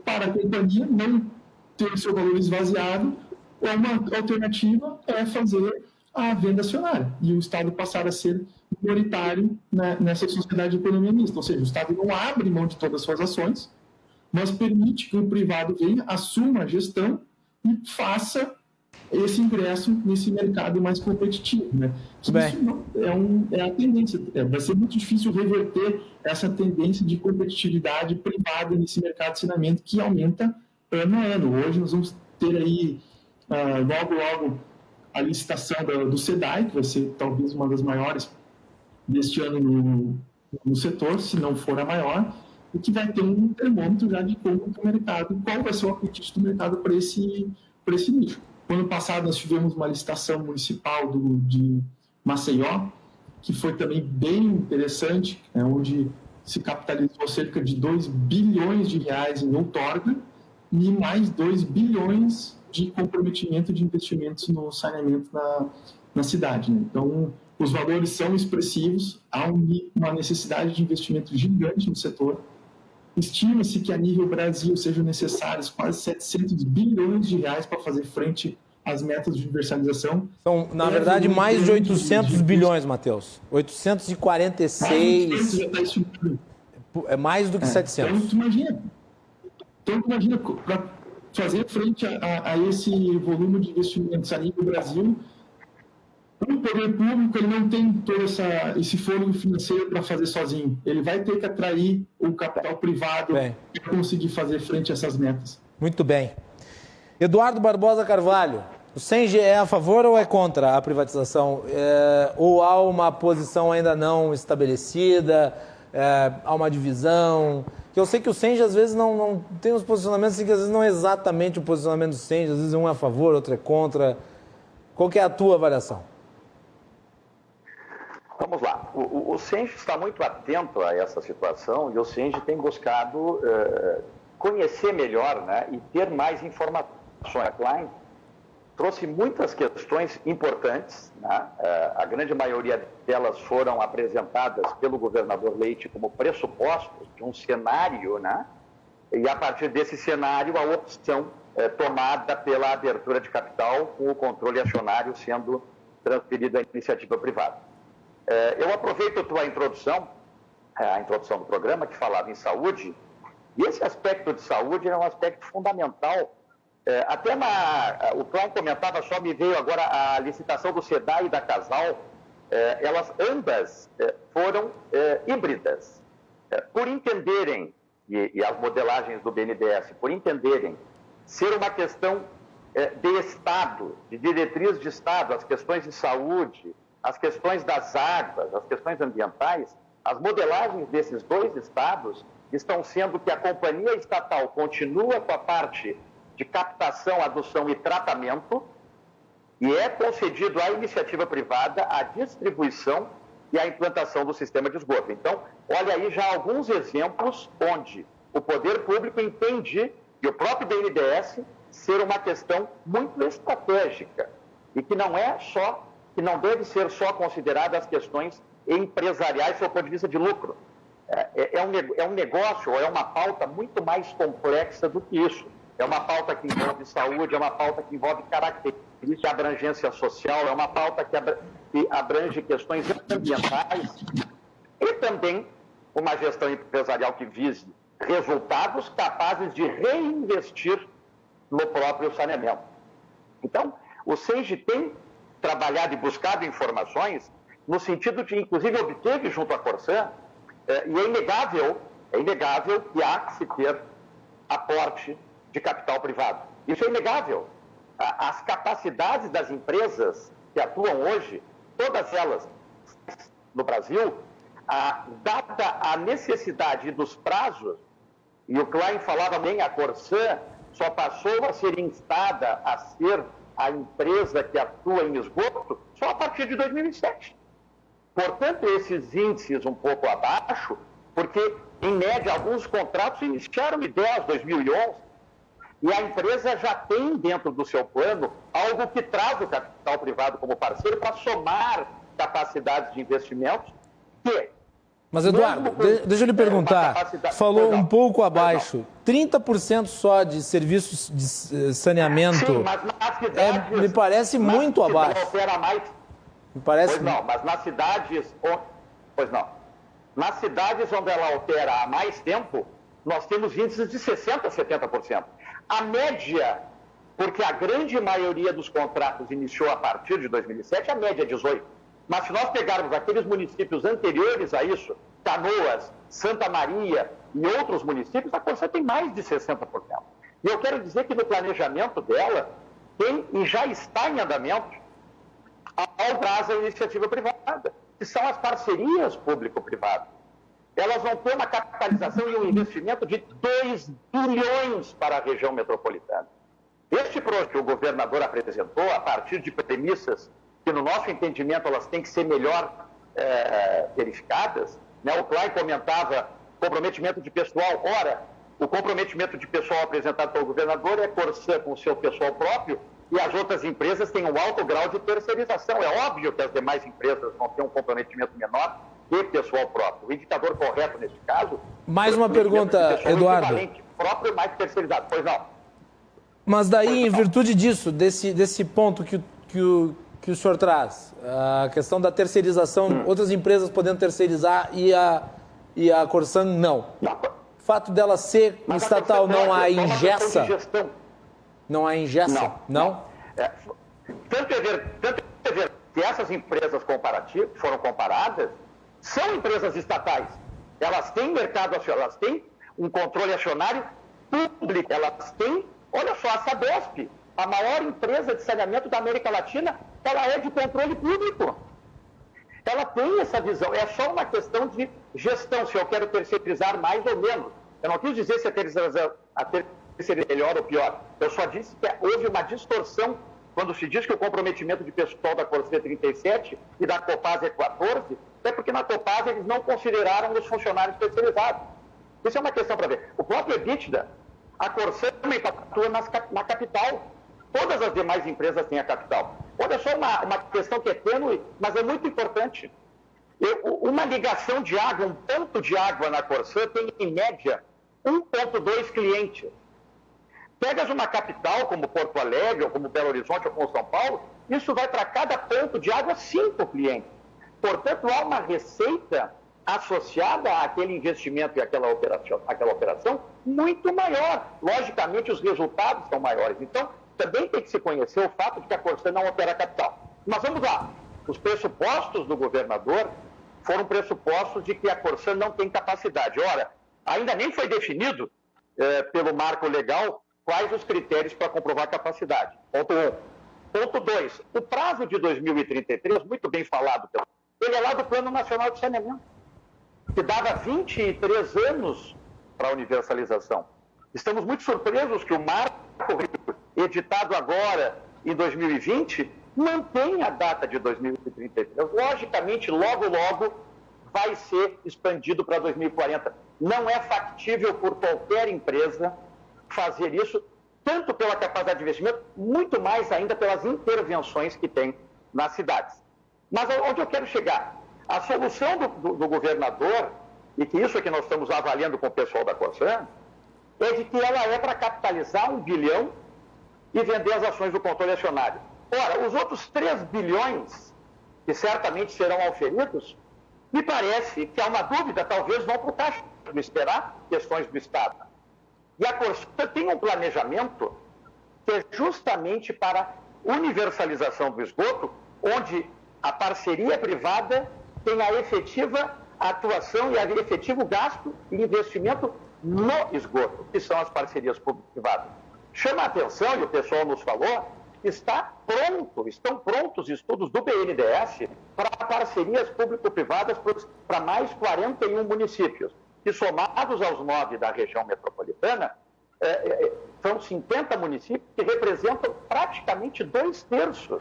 [SPEAKER 2] para a companhia não ter o seu valor esvaziado, uma alternativa é fazer a venda acionária e o Estado passar a ser minoritário, né, nessa sociedade de economia mista. Ou seja, o Estado não abre mão de todas as suas ações, mas permite que o privado venha, assuma a gestão e faça esse ingresso nesse mercado mais competitivo, né? Isso é a tendência. Vai ser muito difícil reverter essa tendência de competitividade privada nesse mercado de saneamento que aumenta ano a ano. Hoje nós vamos ter aí, logo, a licitação do SEDAI, que vai ser talvez uma das maiores deste ano no setor, se não for a maior, e que vai ter um termômetro já de como o mercado, qual vai ser o apetite do mercado para esse nicho. No ano passado, nós tivemos uma licitação municipal de Maceió, que foi também bem interessante, onde se capitalizou cerca de 2 bilhões de reais em outorga e mais 2 bilhões de comprometimento de investimentos no saneamento na cidade, né? Então, os valores são expressivos, há uma necessidade de investimento gigante no setor. Estima-se que a nível Brasil sejam necessários quase 700 bilhões de reais para fazer frente às metas de universalização.
[SPEAKER 1] São, na verdade, mais de 800 bilhões, Matheus. 846... É mais do que 700.
[SPEAKER 2] Então, tu imagina para fazer frente a esse volume de investimentos a nível Brasil, o poder público ele não tem todo esse fôlego financeiro para fazer sozinho. Ele vai ter que atrair o capital privado para conseguir fazer frente a essas metas.
[SPEAKER 1] Muito bem. Eduardo Barbosa Carvalho, o CENG é a favor ou é contra a privatização? Ou há uma posição ainda não estabelecida? Há uma divisão? Que eu sei que o CENG às vezes não tem uns posicionamentos assim, que às vezes não é exatamente o posicionamento do CENG, às vezes um é a favor, outro é contra. Qual que é a tua avaliação?
[SPEAKER 4] Vamos lá. O CENG está muito atento a essa situação e o CENG tem buscado conhecer melhor, né, e ter mais informações. A Klein trouxe muitas questões importantes, né? A grande maioria delas foram apresentadas pelo governador Leite como pressupostos de um cenário, né? E a partir desse cenário a opção tomada pela abertura de capital com o controle acionário sendo transferido à iniciativa privada. Eu aproveito a tua introdução, a introdução do programa, que falava em saúde, e esse aspecto de saúde é um aspecto fundamental. Até o Cláudio comentava, só me veio agora a licitação do SEDAI e da Casal, elas ambas foram híbridas. Por entenderem, e as modelagens do BNDES, por entenderem ser uma questão de Estado, de diretriz de Estado, as questões de saúde, as questões das águas, as questões ambientais, as modelagens desses dois estados estão sendo que a companhia estatal continua com a parte de captação, adução e tratamento e é concedido à iniciativa privada a distribuição e a implantação do sistema de esgoto. Então, olha aí já alguns exemplos onde o poder público entende e o próprio BNDES ser uma questão muito estratégica e que não deve ser só considerada as questões empresariais do ponto de vista de lucro. É um negócio, ou é uma pauta muito mais complexa do que isso. é uma pauta que envolve saúde, é uma pauta que envolve características de abrangência social, é uma pauta que abrange questões ambientais e também uma gestão empresarial que vise resultados capazes de reinvestir no próprio saneamento. Então, o SENGE tem trabalhado e buscado informações no sentido de, inclusive, obteve junto à Corsan, e é inegável que há que se ter aporte de capital privado. Isso é inegável. As capacidades das empresas que atuam hoje, todas elas no Brasil, dada a necessidade dos prazos, e o Klein falava bem, a Corsan só passou a ser instada a ser a empresa que atua em esgoto só a partir de 2007. Portanto, esses índices um pouco abaixo, porque, em média, alguns contratos iniciaram em 2011, e a empresa já tem dentro do seu plano algo que traz o capital privado como parceiro para somar capacidades de investimentos que...
[SPEAKER 1] Mas, Eduardo, deixa eu lhe perguntar, falou um pouco abaixo, 30% só de serviços de saneamento.
[SPEAKER 4] Sim, mas nas cidades,
[SPEAKER 1] me parece muito abaixo. Me parece...
[SPEAKER 4] Pois não, mas nas cidades... Pois não. Nas cidades onde ela opera há mais tempo, nós temos índices de 60% a 70%. A média, porque a grande maioria dos contratos iniciou a partir de 2007, a média é 18%. Mas se nós pegarmos aqueles municípios anteriores a isso, Canoas, Santa Maria e outros municípios, a Corsan tem mais de 60%. E eu quero dizer que no planejamento dela tem e já está em andamento ao prazo da iniciativa privada, que são as parcerias público-privadas. Elas vão ter uma capitalização e um investimento de 2 bilhões para a região metropolitana. Este projeto que o governador apresentou, a partir de premissas que, no nosso entendimento, elas têm que ser melhor verificadas, né? O Klein comentava comprometimento de pessoal. Ora, o comprometimento de pessoal apresentado pelo governador é Corsan com o seu pessoal próprio, e as outras empresas têm um alto grau de terceirização. É óbvio que as demais empresas vão ter um comprometimento menor e pessoal próprio. O indicador correto nesse caso...
[SPEAKER 1] Mais uma pergunta, Eduardo.
[SPEAKER 4] Próprio mais terceirizado. Pois não.
[SPEAKER 1] Mas daí, em virtude disso, desse ponto que o senhor traz, a questão da terceirização, outras empresas podendo terceirizar e a Corsan não. O fato dela ser estatal não a ingessa? Não a ingessa? Não?
[SPEAKER 4] Tanto é ver que essas empresas foram comparadas, são empresas estatais. Elas têm mercado acionário, elas têm um controle acionário público, elas têm, olha só, a Sabesp, a maior empresa de saneamento da América Latina, ela é de controle público. Ela tem essa visão, é só uma questão de gestão, se eu quero terceirizar mais ou menos. Eu não quis dizer se a terceirização seria melhor ou pior. Eu só disse que houve uma distorção quando se diz que o comprometimento de pessoal da Corsan é 37 e da Copasa é 14, é porque na Copasa eles não consideraram os funcionários terceirizados. Isso é uma questão para ver. O próprio EBITDA, a Corsan também atua na capital. Todas as demais empresas têm a capital. Olha só uma questão que é tênue, mas é muito importante. Uma ligação de água, um ponto de água na Corsan tem, em média, 1,2 clientes. Pegas uma capital como Porto Alegre, ou como Belo Horizonte, ou como São Paulo, isso vai para cada ponto de água 5 clientes. Portanto, há uma receita associada àquele investimento e àquela operação muito maior. Logicamente, os resultados são maiores. Então, também tem que se conhecer o fato de que a Corsan não opera capital. Mas vamos lá. Os pressupostos do governador foram pressupostos de que a Corsan não tem capacidade. Ora, ainda nem foi definido pelo marco legal quais os critérios para comprovar a capacidade. Ponto 1. Ponto 2. O prazo de 2033, muito bem falado, ele é lá do Plano Nacional de Saneamento, que dava 23 anos para a universalização. Estamos muito surpresos que o marco editado agora, em 2020, mantém a data de 2033. Logicamente, logo vai ser expandido para 2040. Não é factível por qualquer empresa fazer isso, tanto pela capacidade de investimento, muito mais ainda pelas intervenções que tem nas cidades. Mas onde eu quero chegar? A solução do governador, e que isso é que nós estamos avaliando com o pessoal da Corsan, é de que ela é para capitalizar 1 bilhão e vender as ações do controle acionário. Ora, os outros 3 bilhões, que certamente serão auferidos, me parece que há uma dúvida, talvez vão para o caixa, não esperar questões do Estado. E a Corsã tem um planejamento que é justamente para universalização do esgoto, onde a parceria privada tem a efetiva atuação e a efetivo gasto e investimento no esgoto, que são as parcerias público-privadas. Chama a atenção, e o pessoal nos falou, estão prontos estudos do BNDES para parcerias público-privadas para mais 41 municípios, que somados aos 9 da região metropolitana, são 50 municípios que representam praticamente 2/3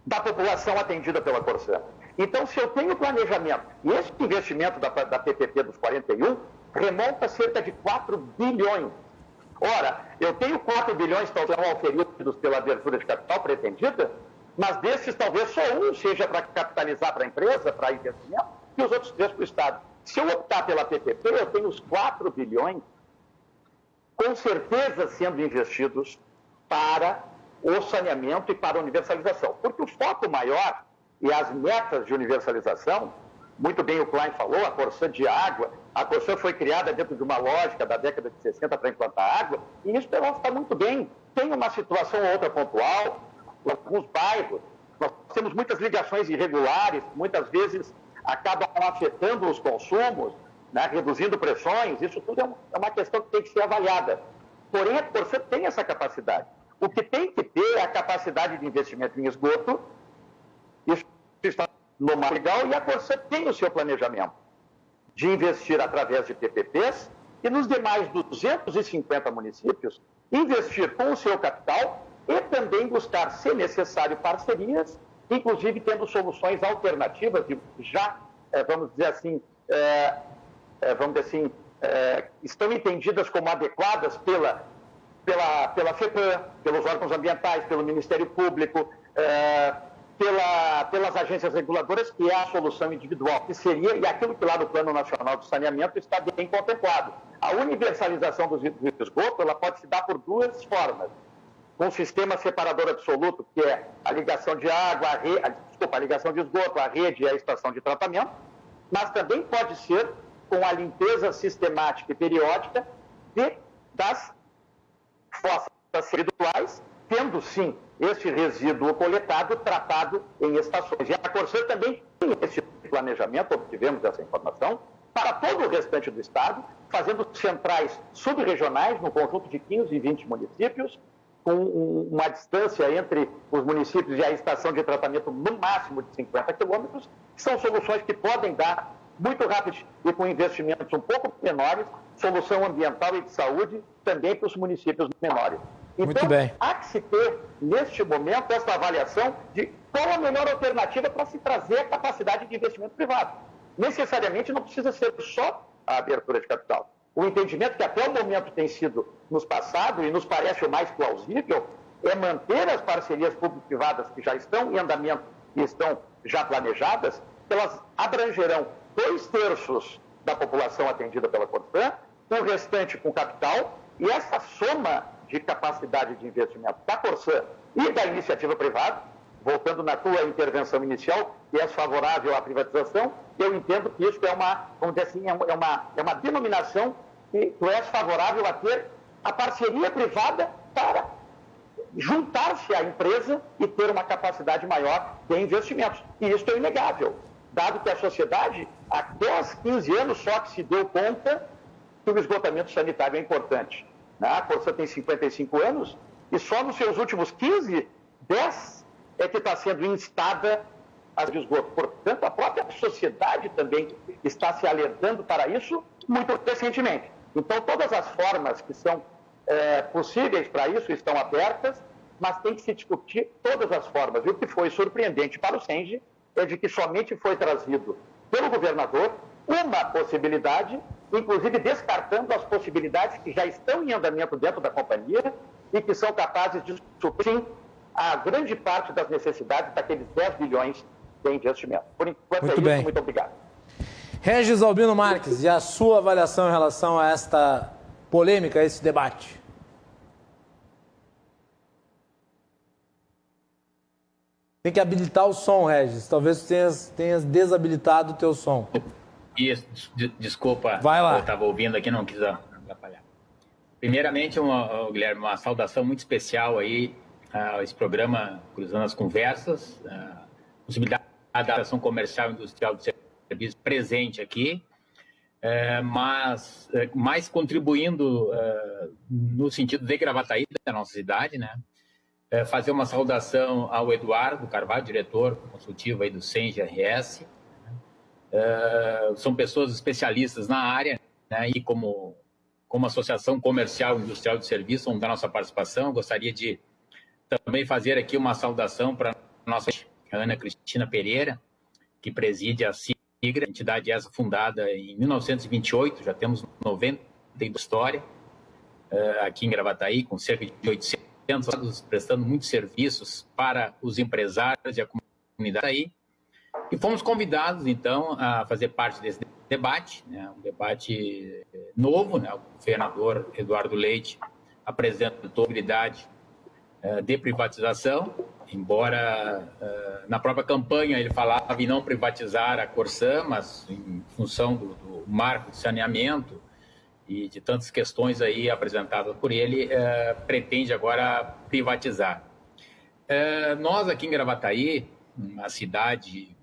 [SPEAKER 4] da população atendida pela Corsã. Então, se eu tenho planejamento, e esse investimento da PPP dos 41 remonta a cerca de 4 bilhões. Ora, eu tenho 4 bilhões talvez auferidos pela abertura de capital pretendida, mas desses talvez só um seja para capitalizar para a empresa, para investimento, e os outros 3 para o Estado. Se eu optar pela PPP, eu tenho os 4 bilhões com certeza sendo investidos para o saneamento e para a universalização. Porque o foco maior e as metas de universalização, muito bem o Klein falou, a Corsã de água, a Corsã foi criada dentro de uma lógica da década de 60 para implantar água, e isso está muito bem. Tem uma situação ou outra pontual, alguns bairros, nós temos muitas ligações irregulares, muitas vezes acabam afetando os consumos, né, reduzindo pressões, isso tudo é uma questão que tem que ser avaliada. Porém, a Corsã tem essa capacidade. O que tem que ter é a capacidade de investimento em esgoto, isso está no marco legal, e a Corsã tem o seu planejamento de investir através de PPPs e nos demais 250 municípios, investir com o seu capital e também buscar, se necessário, parcerias, inclusive tendo soluções alternativas, vamos dizer assim, estão entendidas como adequadas pela FEPAM, pelos órgãos ambientais, pelo Ministério Público, pelas agências reguladoras, que é a solução individual, que seria, e aquilo que lá no Plano Nacional de Saneamento está bem contemplado. A universalização do esgoto, ela pode se dar por 2 formas. Com um sistema separador absoluto, que é a ligação de água, a ligação de esgoto, a rede e a estação de tratamento, mas também pode ser com a limpeza sistemática e periódica das fossas residuais, tendo sim este resíduo coletado, tratado em estações. E a Corsã também tem esse planejamento, obtivemos essa informação, para todo o restante do Estado, fazendo centrais subregionais no conjunto de 15 e 20 municípios, com uma distância entre os municípios e a estação de tratamento no máximo de 50 quilômetros, que são soluções que podem dar muito rápido e com investimentos um pouco menores, solução ambiental e de saúde também para os municípios menores. Então, há que se ter, neste momento, essa avaliação de qual a melhor alternativa para se trazer a capacidade de investimento privado. Necessariamente não precisa ser só a abertura de capital. O entendimento que até o momento tem sido nos passado e nos parece o mais plausível é manter as parcerias público-privadas que já estão em andamento e estão já planejadas, elas abrangerão 2/3 da população atendida pela Corsã, o restante com capital, e essa soma de capacidade de investimento da Corsã e da iniciativa privada, voltando na tua intervenção inicial, que é favorável à privatização, eu entendo que isso é uma, vamos dizer assim, é uma denominação que tu és favorável a ter a parceria privada para juntar-se à empresa e ter uma capacidade maior de investimentos. E isso é inegável, dado que a sociedade, após 15 anos, só que se deu conta que o esgotamento sanitário é importante. A Corsã tem 55 anos e só nos seus últimos 15, 10 é que está sendo instada as de esgoto. Portanto, a própria sociedade também está se alertando para isso muito recentemente. Então, todas as formas que são possíveis para isso estão abertas, mas tem que se discutir todas as formas. E o que foi surpreendente para o Senge é de que somente foi trazido pelo governador uma possibilidade, inclusive descartando as possibilidades que já estão em andamento dentro da companhia e que são capazes de suprir a grande parte das necessidades daqueles 10 bilhões de investimento. Por enquanto
[SPEAKER 1] muito
[SPEAKER 4] é isso,
[SPEAKER 1] bem.
[SPEAKER 4] muito obrigado.
[SPEAKER 1] Regis Albino Marques, e a sua avaliação em relação a esta polêmica esse debate? Tem que habilitar o som, Regis. Talvez tenhas desabilitado o teu som.
[SPEAKER 3] Isso, desculpa.
[SPEAKER 1] Vai lá.
[SPEAKER 3] Eu estava ouvindo aqui, não quis atrapalhar. Primeiramente, Guilherme, uma saudação muito especial aí a esse programa Cruzando as Conversas, a possibilidade da Associação Comercial e Industrial de Serviços presente aqui, mas mais contribuindo no sentido de Gravataí, da nossa cidade, né? Fazer uma saudação ao Eduardo Carvalho, diretor consultivo aí do SEM-GRS. São pessoas especialistas na área, né? E como Associação Comercial e Industrial de Serviços, vamos dar nossa participação. Gostaria de também fazer aqui uma saudação para a nossa Ana Cristina Pereira, que preside a SIGRA, entidade essa fundada em 1928, já temos 90 de história, aqui em Gravataí, com cerca de 800 anos, prestando muitos serviços para os empresários e a comunidade aí. E fomos convidados, então, a fazer parte desse debate, né? Um debate novo, né? O governador Eduardo Leite apresentou a possibilidade de privatização, embora na própria campanha ele falava em não privatizar a Corsã, mas em função do marco de saneamento e de tantas questões aí apresentadas por ele, pretende agora privatizar. Nós aqui em Gravataí, uma cidade,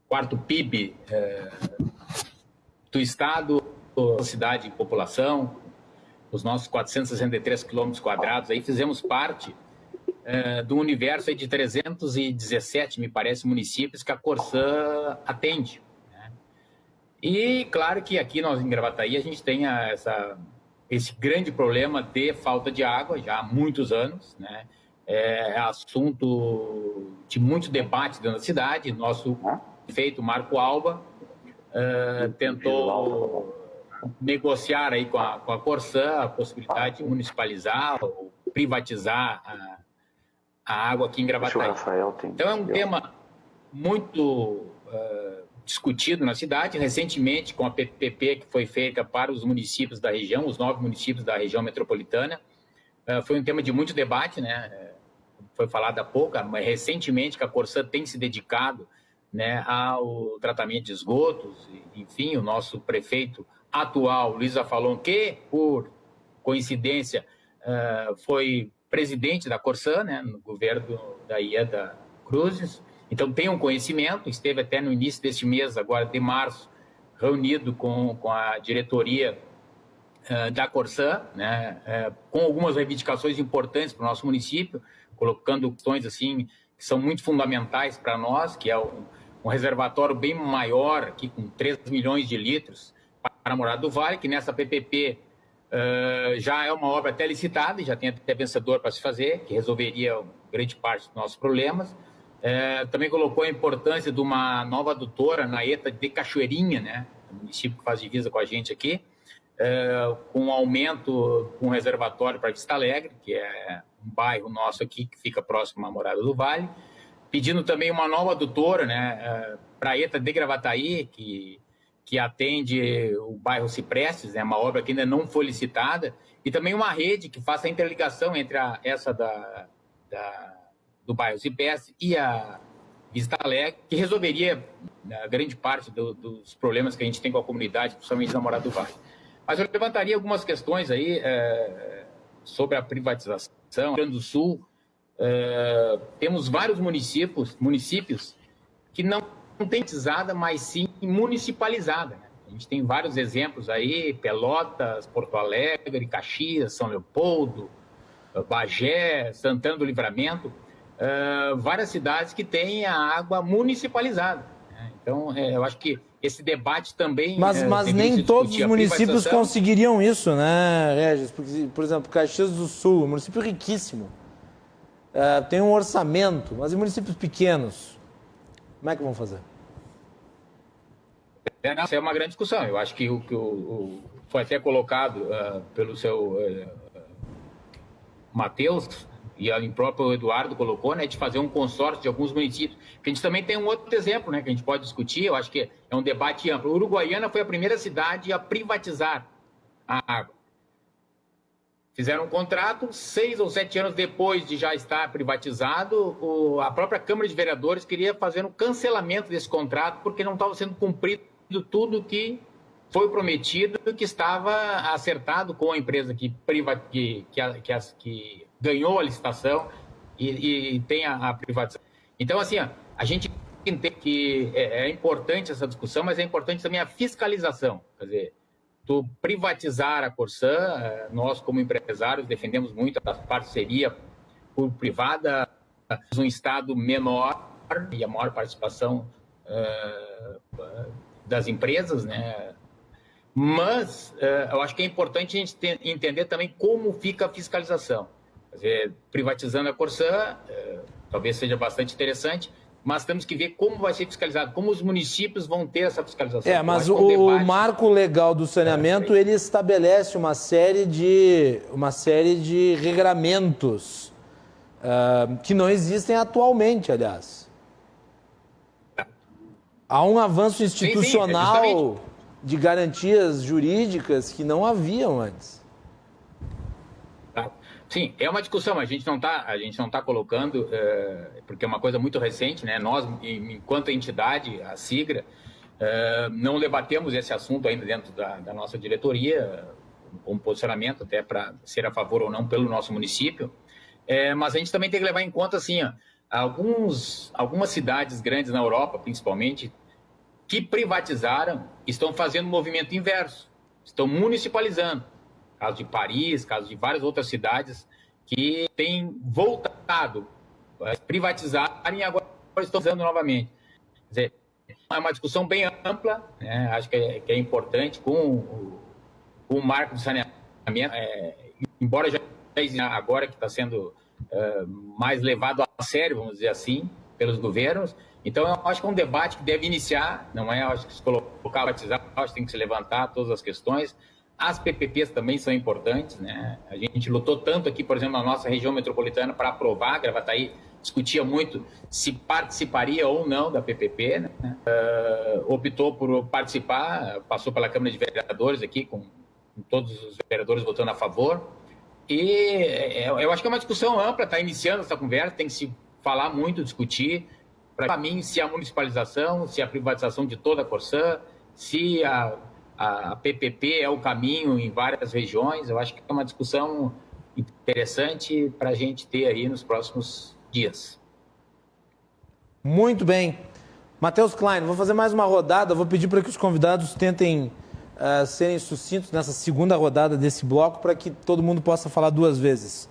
[SPEAKER 3] quarto PIB do estado, cidade em população, os nossos 463 quilômetros quadrados, aí fizemos parte do universo aí de 317, me parece, municípios que a Corsã atende. E claro que aqui nós em Gravataí a gente tem esse grande problema de falta de água já há muitos anos, né? É assunto de muito debate dentro da cidade. Nosso prefeito Marco Alba tentou negociar aí com a Corsã a possibilidade de municipalizar ou privatizar a água aqui em Gravataí. Então é um tema muito discutido na cidade. Recentemente, com a PPP que foi feita para os municípios da região, os 9 municípios da região metropolitana, foi um tema de muito debate, né? Foi falado há pouco, mas recentemente que a Corsã tem se dedicado, né, ao tratamento de esgotos. Enfim, o nosso prefeito atual, Luiz Afalon, que, por coincidência, foi presidente da Corsã, né, no governo da Ieda Cruzes. Então, tem um conhecimento, esteve até no início deste mês, agora de março, reunido com a diretoria da Corsã, né, com algumas reivindicações importantes para o nosso município, colocando questões assim, que são muito fundamentais para nós, que é um reservatório bem maior, aqui com 3 milhões de litros, para a Morada do Vale, que nessa PPP já é uma obra até licitada, e já tem até vencedor para se fazer, que resolveria grande parte dos nossos problemas. Também colocou a importância de uma nova adutora na ETA de Cachoeirinha, né? O município que faz divisa com a gente aqui, com um aumento, com um reservatório para Vista Alegre, que é um bairro nosso aqui que fica próximo à Morada do Vale, pedindo também uma nova adutora, né? Para a ETA de Gravataí, que atende o bairro Ciprestes, né? Uma obra que ainda não foi licitada, e também uma rede que faça a interligação entre essa do bairro Ciprestes e a Vista Alegre, que resolveria grande parte dos problemas que a gente tem com a comunidade, principalmente na Morada do Vale. Mas eu levantaria algumas questões aí sobre a privatização. No Rio Grande do Sul, temos vários municípios que não tem privatizada, mas sim municipalizada, né? A gente tem vários exemplos aí, Pelotas, Porto Alegre, Caxias, São Leopoldo, Bagé, Santana do Livramento, várias cidades que têm a água municipalizada, né? Então, eu acho que esse debate também... Mas
[SPEAKER 1] nem todos os municípios conseguiriam isso, né, Regis? Porque, por exemplo, Caxias do Sul, um município riquíssimo, tem um orçamento, mas em municípios pequenos, como é que vão fazer?
[SPEAKER 3] Essa é uma grande discussão. Eu acho que foi até colocado pelo seu Matheus, e o próprio Eduardo colocou, né, de fazer um consórcio de alguns municípios. Que a gente também tem um outro exemplo, né, que a gente pode discutir. Eu acho que é um debate amplo. Uruguaiana foi a primeira cidade a privatizar a água. Fizeram um contrato, 6 ou 7 anos depois de já estar privatizado, a própria Câmara de Vereadores queria fazer um cancelamento desse contrato porque não estava sendo cumprido tudo que foi prometido, que estava acertado com a empresa que ganhou a licitação e tem a privatização. Então, assim, a gente entende que é importante essa discussão, mas é importante também a fiscalização. Quer dizer, tu privatizar a Corsã, nós como empresários defendemos muito a parceria público-privada, um Estado menor e a maior participação das empresas, né? Mas eu acho que é importante a gente entender também como fica a fiscalização. Quer dizer, privatizando a Corsã, talvez seja bastante interessante, mas temos que ver como vai ser fiscalizado, como os municípios vão ter essa fiscalização.
[SPEAKER 1] Mas o marco legal do saneamento, ele estabelece uma série de regramentos que não existem atualmente, aliás. Há um avanço institucional de garantias jurídicas que não haviam antes.
[SPEAKER 3] Sim, é uma discussão, a gente não tá colocando, porque é uma coisa muito recente, né? Nós, enquanto entidade, a SIGRA, não debatemos esse assunto ainda dentro da nossa diretoria, um posicionamento até para ser a favor ou não pelo nosso município, mas a gente também tem que levar em conta, assim, algumas cidades grandes na Europa, principalmente, que privatizaram, estão fazendo um movimento inverso, estão municipalizando. Caso de Paris, caso de várias outras cidades que têm voltado a privatizarem e agora estão usando novamente. Quer dizer, é uma discussão bem ampla, né? Acho que é importante com o marco de saneamento, embora já agora que está sendo mais levado a sério, vamos dizer assim, pelos governos. Então, eu acho que é um debate que deve iniciar, não é? Eu acho que se colocar, privatizar, acho que tem que se levantar todas as questões. As PPPs também são importantes, né? A gente lutou tanto aqui, por exemplo, na nossa região metropolitana para aprovar, Gravataí discutia muito se participaria ou não da PPP, né? Optou por participar, passou pela Câmara de Vereadores aqui, com todos os vereadores votando a favor. E eu acho que é uma discussão ampla, está iniciando essa conversa, tem que se falar muito, discutir, para mim, se a municipalização, se a privatização de toda a Corsã, se a PPP é o caminho em várias regiões. Eu acho que é uma discussão interessante para a gente ter aí nos próximos dias.
[SPEAKER 1] Muito bem. Matheus Klein, vou fazer mais uma rodada, vou pedir para que os convidados tentem serem sucintos nessa segunda rodada desse bloco para que todo mundo possa falar 2 vezes.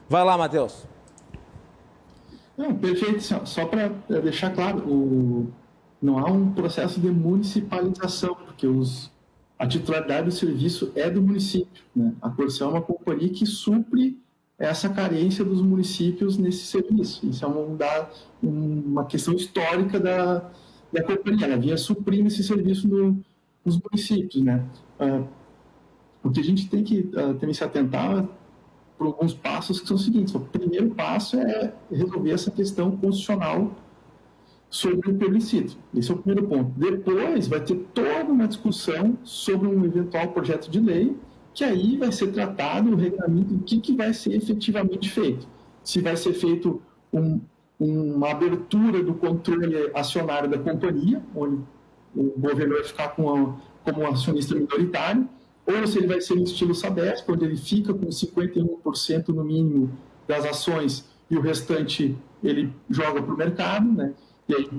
[SPEAKER 1] Vai lá, Matheus.
[SPEAKER 2] Perfeito. Só para deixar claro, não há um processo de municipalização, porque a titularidade do serviço é do município, né? A Corsã é uma companhia que supre essa carência dos municípios nesse serviço. Isso é uma questão histórica da companhia. Ela vinha suprindo esse serviço nos municípios, né? O que a gente tem que também se atentar por alguns passos que são os seguintes. O primeiro passo é resolver essa questão constitucional sobre o plebiscito. Esse é o primeiro ponto. Depois vai ter toda uma discussão sobre um eventual projeto de lei, que aí vai ser tratado o regulamento do que vai ser efetivamente feito. Se vai ser feito uma abertura do controle acionário da companhia, onde o governo vai ficar como um acionista minoritário, ou se ele vai ser no estilo Sabesp, onde ele fica com 51% no mínimo das ações e o restante ele joga para o mercado, né? E aí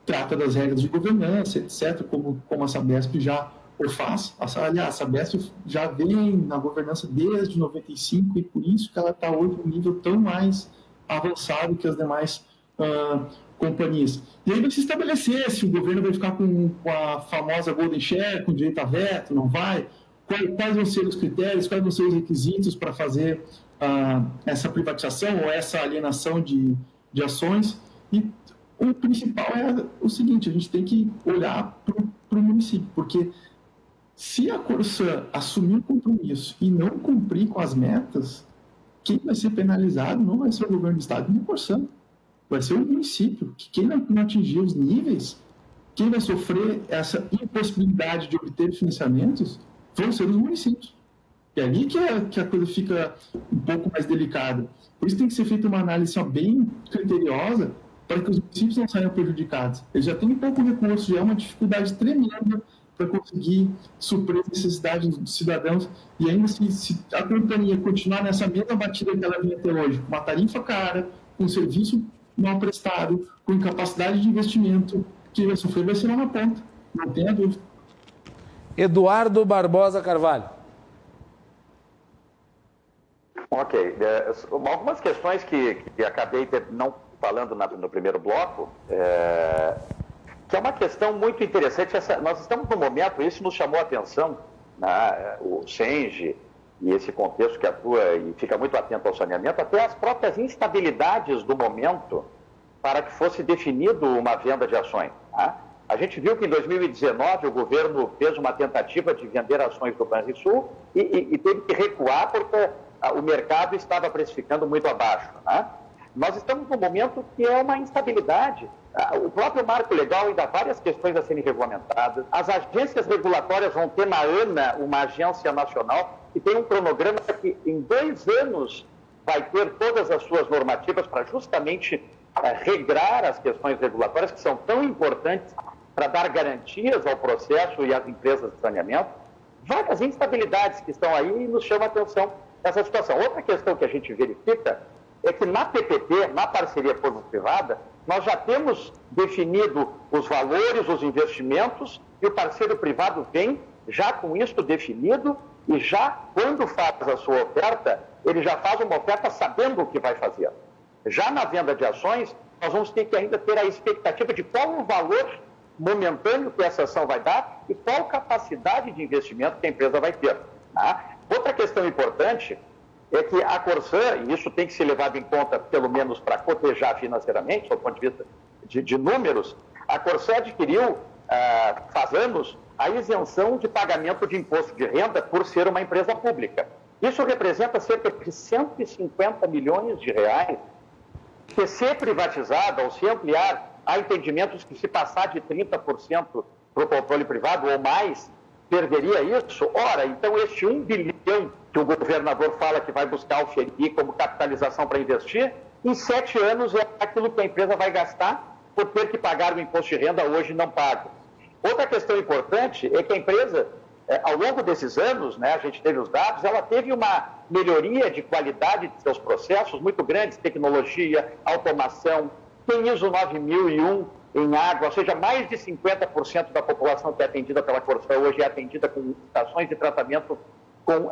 [SPEAKER 2] trata das regras de governança, etc., como a Sabesp já o faz. Aliás, a Sabesp já vem na governança desde 95 e por isso que ela está hoje num nível tão mais avançado que as demais companhias. E aí vai se estabelecer se o governo vai ficar com a famosa Golden Share, com direito a veto, não vai, quais vão ser os critérios, quais vão ser os requisitos para fazer essa privatização ou essa alienação de ações. E o principal é o seguinte: a gente tem que olhar para o município, porque se a Corsã assumir um compromisso e não cumprir com as metas, quem vai ser penalizado não vai ser o governo do estado nem a Corsã, vai ser o município, que quem não atingir os níveis, quem vai sofrer essa impossibilidade de obter financiamentos vão ser os municípios. É ali que a coisa fica um pouco mais delicada. Por isso tem que ser feita uma análise bem criteriosa para que os municípios não saiam prejudicados. Eles já têm pouco recurso, já é uma dificuldade tremenda para conseguir suprir as necessidades dos cidadãos, e ainda se a companhia continuar nessa mesma batida que ela vinha até hoje, com uma tarifa cara, com um serviço mal prestado, com incapacidade de investimento, que vai sofrer vai ser lá na ponta, não tenha dúvida.
[SPEAKER 1] Eduardo Barbosa Carvalho.
[SPEAKER 4] Ok. Algumas questões que acabei não falando no primeiro bloco, que é uma questão muito interessante. Nós estamos num momento, isso nos chamou a atenção, né, o Senge e esse contexto que atua e fica muito atento ao saneamento, até as próprias instabilidades do momento para que fosse definido uma venda de ações. Tá? A gente viu que em 2019 o governo fez uma tentativa de vender ações do Banrisul e teve que recuar porque o mercado estava precificando muito abaixo. Né? Nós estamos num momento que é uma instabilidade. O próprio marco legal ainda há várias questões a serem regulamentadas. As agências regulatórias vão ter na ANA, uma agência nacional, que tem um cronograma que em 2 anos vai ter todas as suas normativas para justamente regrar as questões regulatórias que são tão importantes para dar garantias ao processo e às empresas de saneamento. Várias instabilidades que estão aí e nos chama a atenção essa situação. Outra questão que a gente verifica é que na PPP, na parceria público-privada, nós já temos definido os valores, os investimentos, e o parceiro privado vem já com isso definido e já, quando faz a sua oferta, ele já faz uma oferta sabendo o que vai fazer. Já na venda de ações, nós vamos ter que ainda ter a expectativa de qual o valor momentâneo que essa ação vai dar e qual capacidade de investimento que a empresa vai ter. Tá? Outra questão importante é que a Corsã, e isso tem que ser levado em conta, pelo menos para cotejar financeiramente, do ponto de vista de números, a Corsã adquiriu, faz anos, a isenção de pagamento de imposto de renda por ser uma empresa pública. Isso representa cerca de 150 milhões de reais, que se privatizada ou se ampliar, há entendimentos que se passar de 30% para o controle privado ou mais, perderia isso. Ora, então este 1 bilhão que o governador fala que vai buscar oferir como capitalização para investir, em 7 anos é aquilo que a empresa vai gastar por ter que pagar o imposto de renda hoje não pago. Outra questão importante é que a empresa, ao longo desses anos, né, a gente teve os dados, ela teve uma melhoria de qualidade de seus processos muito grandes, tecnologia, automação, tem ISO 9001 em água, ou seja, mais de 50% da população que é atendida pela Corsã hoje é atendida com estações de tratamento com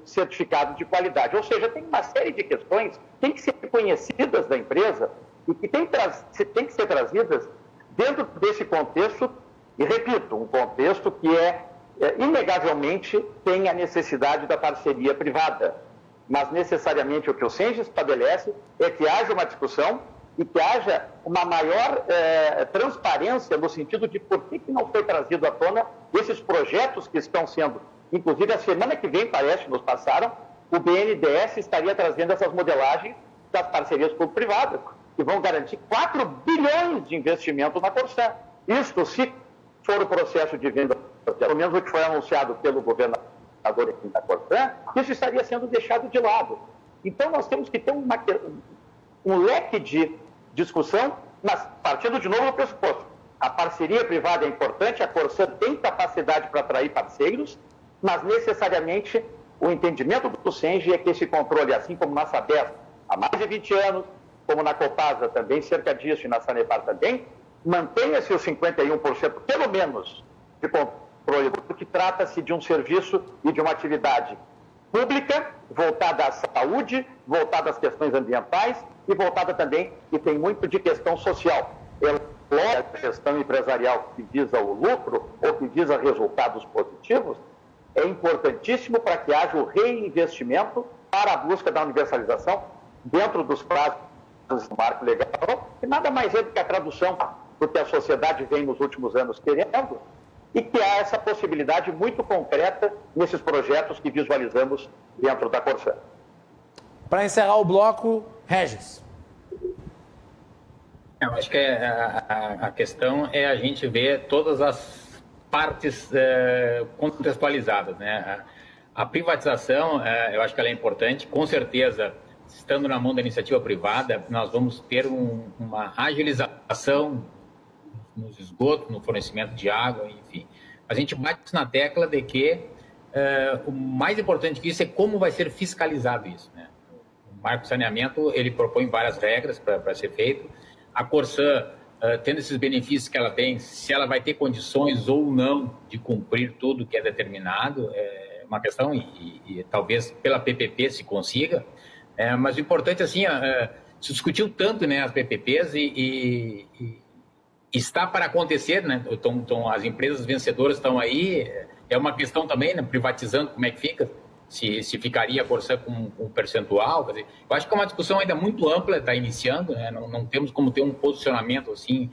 [SPEAKER 4] certificado de qualidade. Ou seja, tem uma série de questões que têm que ser conhecidas da empresa e que têm que ser trazidas dentro desse contexto, e repito, um contexto que inegavelmente tem a necessidade da parceria privada. Mas necessariamente o que o Senge estabelece é que haja uma discussão e que haja uma maior transparência no sentido de por que não foi trazido à tona esses projetos que estão sendo, inclusive a semana que vem, parece, nos passaram, o BNDES estaria trazendo essas modelagens das parcerias público-privadas, que vão garantir 4 bilhões de investimento na Corsã. Isto, se for o processo de venda, pelo menos o que foi anunciado pelo governador aqui da Corsã, isso estaria sendo deixado de lado. Então, nós temos que ter um leque de discussão, mas partindo de novo do pressuposto. A parceria privada é importante, a Corsã tem capacidade para atrair parceiros, mas necessariamente o entendimento do Senge é que esse controle, assim como na Sabesp há mais de 20 anos, como na Copasa também, cerca disso, e na Sanepar também, mantenha-se os 51%, pelo menos, de controle, porque trata-se de um serviço e de uma atividade pública, voltada à saúde, voltada às questões ambientais e voltada também, que tem muito de questão social. A questão empresarial que visa o lucro ou que visa resultados positivos é importantíssimo para que haja o reinvestimento para a busca da universalização dentro dos prazos do marco legal, que nada mais é do que a tradução do que a sociedade vem nos últimos anos querendo, e que há essa possibilidade muito concreta nesses projetos que visualizamos dentro da Corsã.
[SPEAKER 1] Para encerrar o bloco, Regis.
[SPEAKER 3] Eu acho que a questão é a gente ver todas as partes contextualizadas, né? A privatização, eu acho que ela é importante. Com certeza, estando na mão da iniciativa privada, nós vamos ter uma agilização nos esgotos, no fornecimento de água, enfim. A gente bate na tecla de que o mais importante que isso é como vai ser fiscalizado isso, né? O Marco de Saneamento, ele propõe várias regras para ser feito. A Corsã, tendo esses benefícios que ela tem, se ela vai ter condições ou não de cumprir tudo que é determinado, é uma questão, e talvez pela PPP se consiga, mas o importante, assim, se discutiu tanto, né, as PPPs e está para acontecer, né, as empresas vencedoras estão aí, é uma questão também, né, privatizando, como é que fica, se ficaria a Corsã com um percentual, quer dizer, eu acho que é uma discussão ainda muito ampla, está iniciando, né, não temos como ter um posicionamento, assim,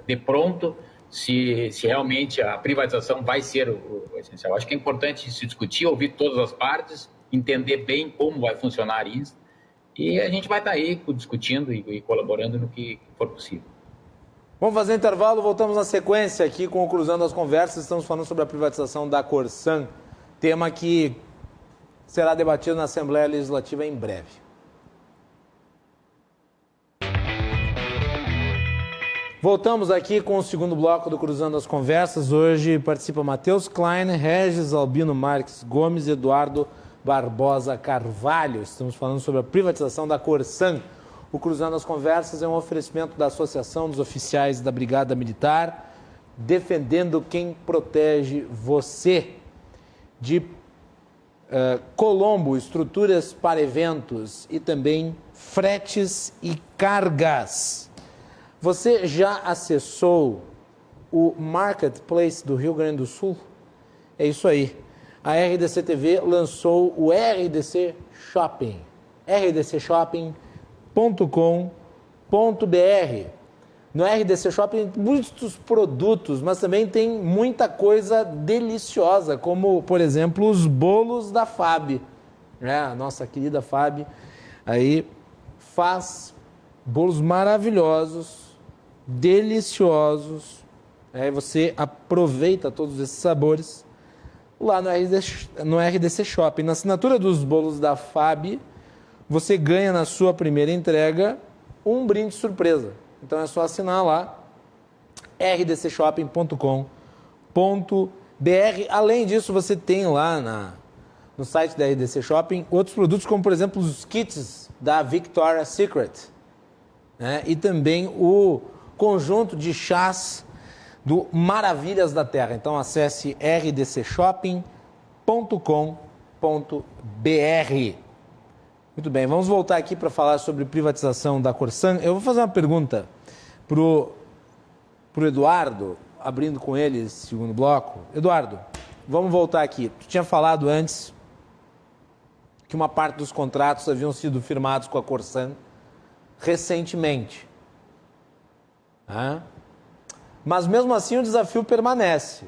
[SPEAKER 3] de pronto, se realmente a privatização vai ser o essencial. Acho que é importante se discutir, ouvir todas as partes, entender bem como vai funcionar isso, e a gente vai estar aí discutindo e colaborando no que for possível.
[SPEAKER 1] Vamos fazer intervalo, voltamos na sequência aqui com o Cruzando as Conversas. Estamos falando sobre a privatização da Corsã, tema que será debatido na Assembleia Legislativa em breve. Voltamos aqui com o segundo bloco do Cruzando as Conversas. Hoje participa Matheus Klein, Regis Albino Marques Gomes e Eduardo Barbosa Carvalho. Estamos falando sobre a privatização da Corsã. O Cruzando as Conversas é um oferecimento da Associação dos Oficiais da Brigada Militar, defendendo quem protege você. De Colombo, estruturas para eventos e também fretes e cargas. Você já acessou o Marketplace do Rio Grande do Sul? É isso aí. A RDC TV lançou o RDC Shopping. rdcshopping.com.br. No RDC Shopping tem muitos produtos, mas também tem muita coisa deliciosa, como, por exemplo, os bolos da Fábio. A nossa querida Fábio aí faz bolos maravilhosos, deliciosos. Aí você aproveita todos esses sabores lá no RDC Shopping. Na assinatura dos bolos da Fábio, você ganha na sua primeira entrega um brinde surpresa. Então é só assinar lá, rdcshopping.com.br. Além disso, você tem lá no site da RDC Shopping outros produtos, como por exemplo os kits da Victoria's Secret, né? E também o conjunto de chás do Maravilhas da Terra. Então acesse rdcshopping.com.br. Muito bem, vamos voltar aqui para falar sobre privatização da Corsã. Eu vou fazer uma pergunta pro Eduardo, abrindo com ele esse segundo bloco. Eduardo, vamos voltar aqui. Tu tinha falado antes que uma parte dos contratos haviam sido firmados com a Corsã recentemente. Mas mesmo assim o desafio permanece.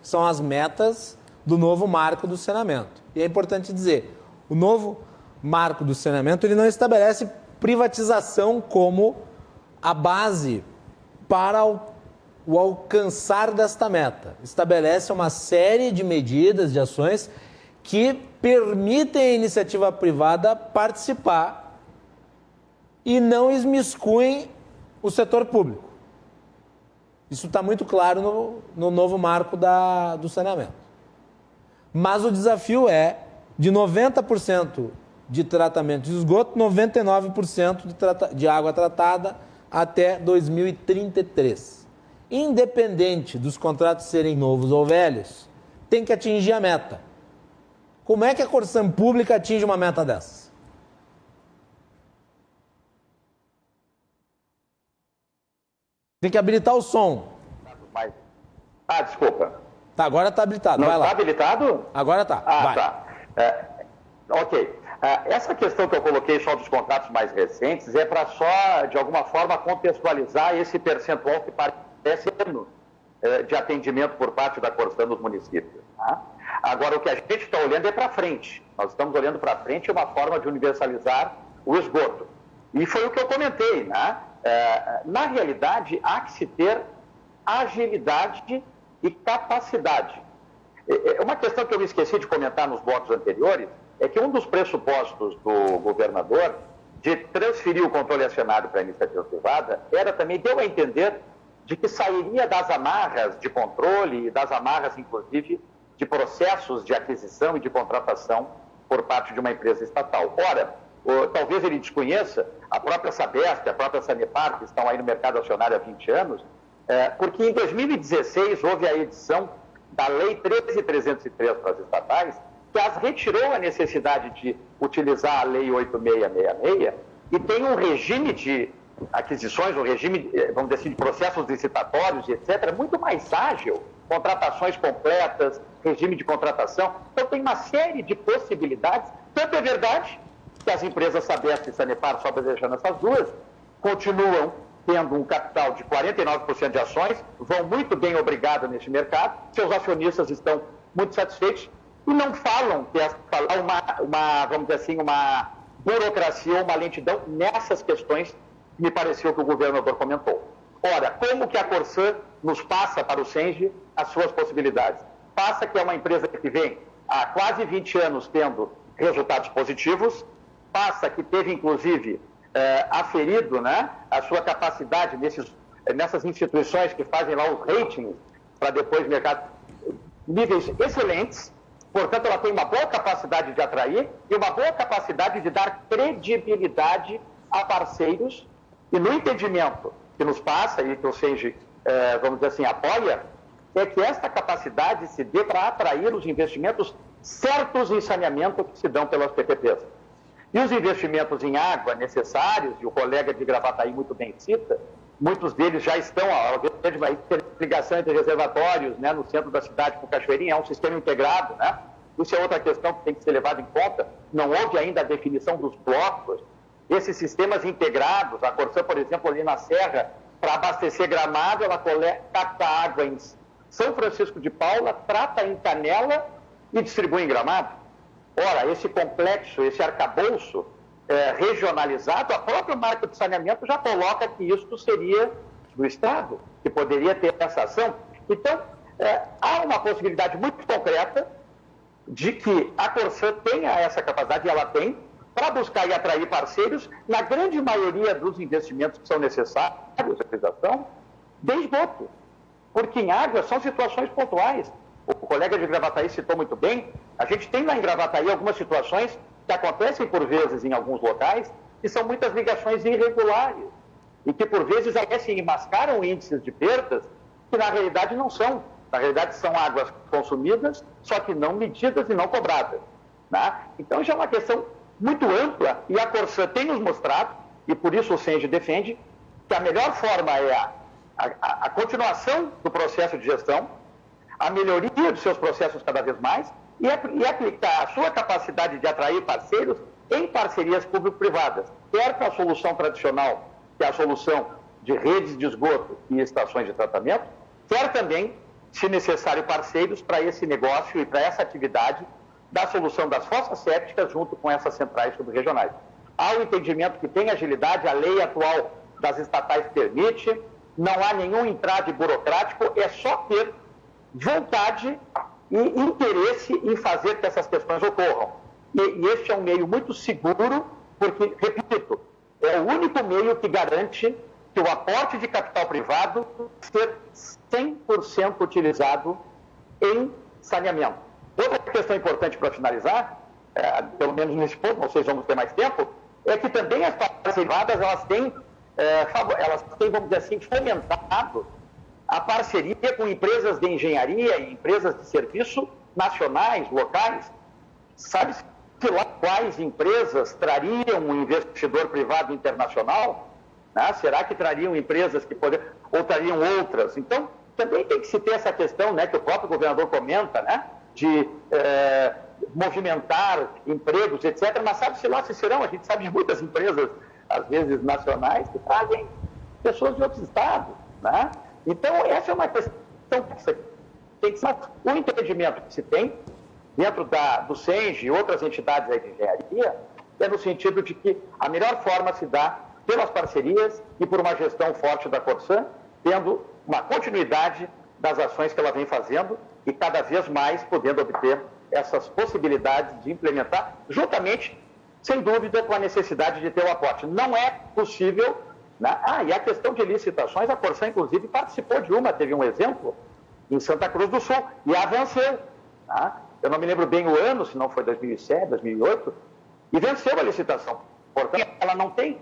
[SPEAKER 1] São as metas do novo marco do saneamento. E é importante dizer, o novo marco do saneamento ele não estabelece privatização como a base para o alcançar desta meta. Estabelece uma série de medidas, de ações que permitem à iniciativa privada participar e não esmiscuem o setor público. Isso está muito claro no novo marco do saneamento. Mas o desafio é de 90% de tratamento de esgoto, 99% de água tratada até 2033. Independente dos contratos serem novos ou velhos, tem que atingir a meta. Como é que a Corsã Pública atinge uma meta dessas? Tem que habilitar o som.
[SPEAKER 4] Desculpa.
[SPEAKER 1] Tá, agora está habilitado.
[SPEAKER 4] Não
[SPEAKER 1] vai lá.
[SPEAKER 4] Está habilitado?
[SPEAKER 1] Agora está. Vai.
[SPEAKER 4] Tá. Ok. Essa questão que eu coloquei só dos contratos mais recentes é para só, de alguma forma, contextualizar esse percentual que parece de atendimento por parte da Corsã nos municípios. Tá? Agora, o que a gente está olhando é para frente. Nós estamos olhando para frente uma forma de universalizar o esgoto. E foi o que eu comentei, né? Na realidade, há que se ter agilidade e capacidade. Uma questão que eu me esqueci de comentar nos blocos anteriores é que um dos pressupostos do governador de transferir o controle acionário para a iniciativa privada era também, deu a entender, de que sairia das amarras de controle e das amarras, inclusive, de processos de aquisição e de contratação por parte de uma empresa estatal. Ora, talvez ele desconheça a própria Sabesp, a própria Sanepar, que estão aí no mercado acionário há 20 anos, porque em 2016 houve a edição da Lei 13.303 para as estatais, que as retirou a necessidade de utilizar a Lei 8.666 e tem um regime de aquisições, um regime, vamos dizer assim, de processos licitatórios, etc., muito mais ágil, contratações completas, regime de contratação. Então, tem uma série de possibilidades. Tanto é verdade que as empresas Sabesp e Sanepar, só deixando essas duas, continuam tendo um capital de 49% de ações, vão muito bem obrigados nesse mercado, seus acionistas estão muito satisfeitos e não falam que vamos dizer assim, uma burocracia ou uma lentidão nessas questões que me pareceu que o governador comentou. Ora, como que a Corsã nos passa para o Senge as suas possibilidades? Passa que é uma empresa que vem há quase 20 anos tendo resultados positivos, passa que teve, inclusive, aferido, né, a sua capacidade nessas instituições que fazem lá os ratings para depois mercado, níveis excelentes, portanto, ela tem uma boa capacidade de atrair e uma boa capacidade de dar credibilidade a parceiros, e no entendimento que nos passa e que o Senge, vamos dizer assim, apoia, é que esta capacidade se dê para atrair os investimentos certos em saneamento que se dão pelas PPPs. E os investimentos em água necessários, e o colega de Gravataí muito bem cita, muitos deles já estão, a ligação entre reservatórios, né, no centro da cidade com Cachoeirinha, é um sistema integrado, né? Isso é outra questão que tem que ser levada em conta. Não houve ainda a definição dos blocos. Esses sistemas integrados, a Corsã, por exemplo, ali na Serra, para abastecer Gramado, ela capta água em São Francisco de Paula, trata em Canela e distribui em Gramado. Ora, esse complexo, esse arcabouço regionalizado, a própria marca de saneamento já coloca que isto seria do Estado, que poderia ter essa ação. Então, há uma possibilidade muito concreta de que a Corsã tenha essa capacidade, e ela tem, para buscar e atrair parceiros, na grande maioria dos investimentos que são necessários, a realização, de esgoto. Porque em água são situações pontuais. O colega de Gravataí citou muito bem, a gente tem lá em Gravataí algumas situações que acontecem por vezes em alguns locais, que são muitas ligações irregulares, e que por vezes assim, mascaram índices de perdas que na realidade não são. Na realidade são águas consumidas, só que não medidas e não cobradas. Né? Então já é uma questão muito ampla, e a Corsã tem nos mostrado, e por isso o Senge defende, que a melhor forma é a continuação do processo de gestão, a melhoria dos seus processos cada vez mais, e aplicar a sua capacidade de atrair parceiros em parcerias público-privadas, quer com a solução tradicional, que é a solução de redes de esgoto e estações de tratamento, quer também, se necessário, parceiros para esse negócio e para essa atividade da solução das fossas sépticas junto com essas centrais subregionais. Há o entendimento que tem agilidade, a lei atual das estatais permite, não há nenhum entrave burocrático, é só ter vontade e interesse em fazer que essas questões ocorram. E este é um meio muito seguro, porque, repito, é o único meio que garante que o aporte de capital privado ser 100% utilizado em saneamento. Outra questão importante para finalizar, pelo menos nesse ponto, não sei se vamos ter mais tempo, é que também as parcerias privadas, elas têm, vamos dizer assim, fomentado a parceria com empresas de engenharia e empresas de serviço nacionais, locais. Sabe-se lá quais empresas trariam um investidor privado internacional? Né? Será que trariam empresas que poderiam, ou trariam outras? Então, também tem que se ter essa questão, né, que o próprio governador comenta, né, de movimentar empregos, etc. Mas sabe-se lá se serão, a gente sabe de muitas empresas, às vezes nacionais, que trazem pessoas de outros estados, né? Então, essa é uma questão que tem que ser o entendimento que se tem dentro do Senge e outras entidades aí de engenharia, é no sentido de que a melhor forma se dá pelas parcerias e por uma gestão forte da Corsã, tendo uma continuidade das ações que ela vem fazendo e cada vez mais podendo obter essas possibilidades de implementar, juntamente, sem dúvida, com a necessidade de ter o aporte. Não é possível, né? E a questão de licitações, a Corsã, inclusive, participou de uma, teve um exemplo em Santa Cruz do Sul, e a venceu. Tá? Eu não me lembro bem o ano, se não foi 2007, 2008, e venceu a licitação. Portanto, ela não tem,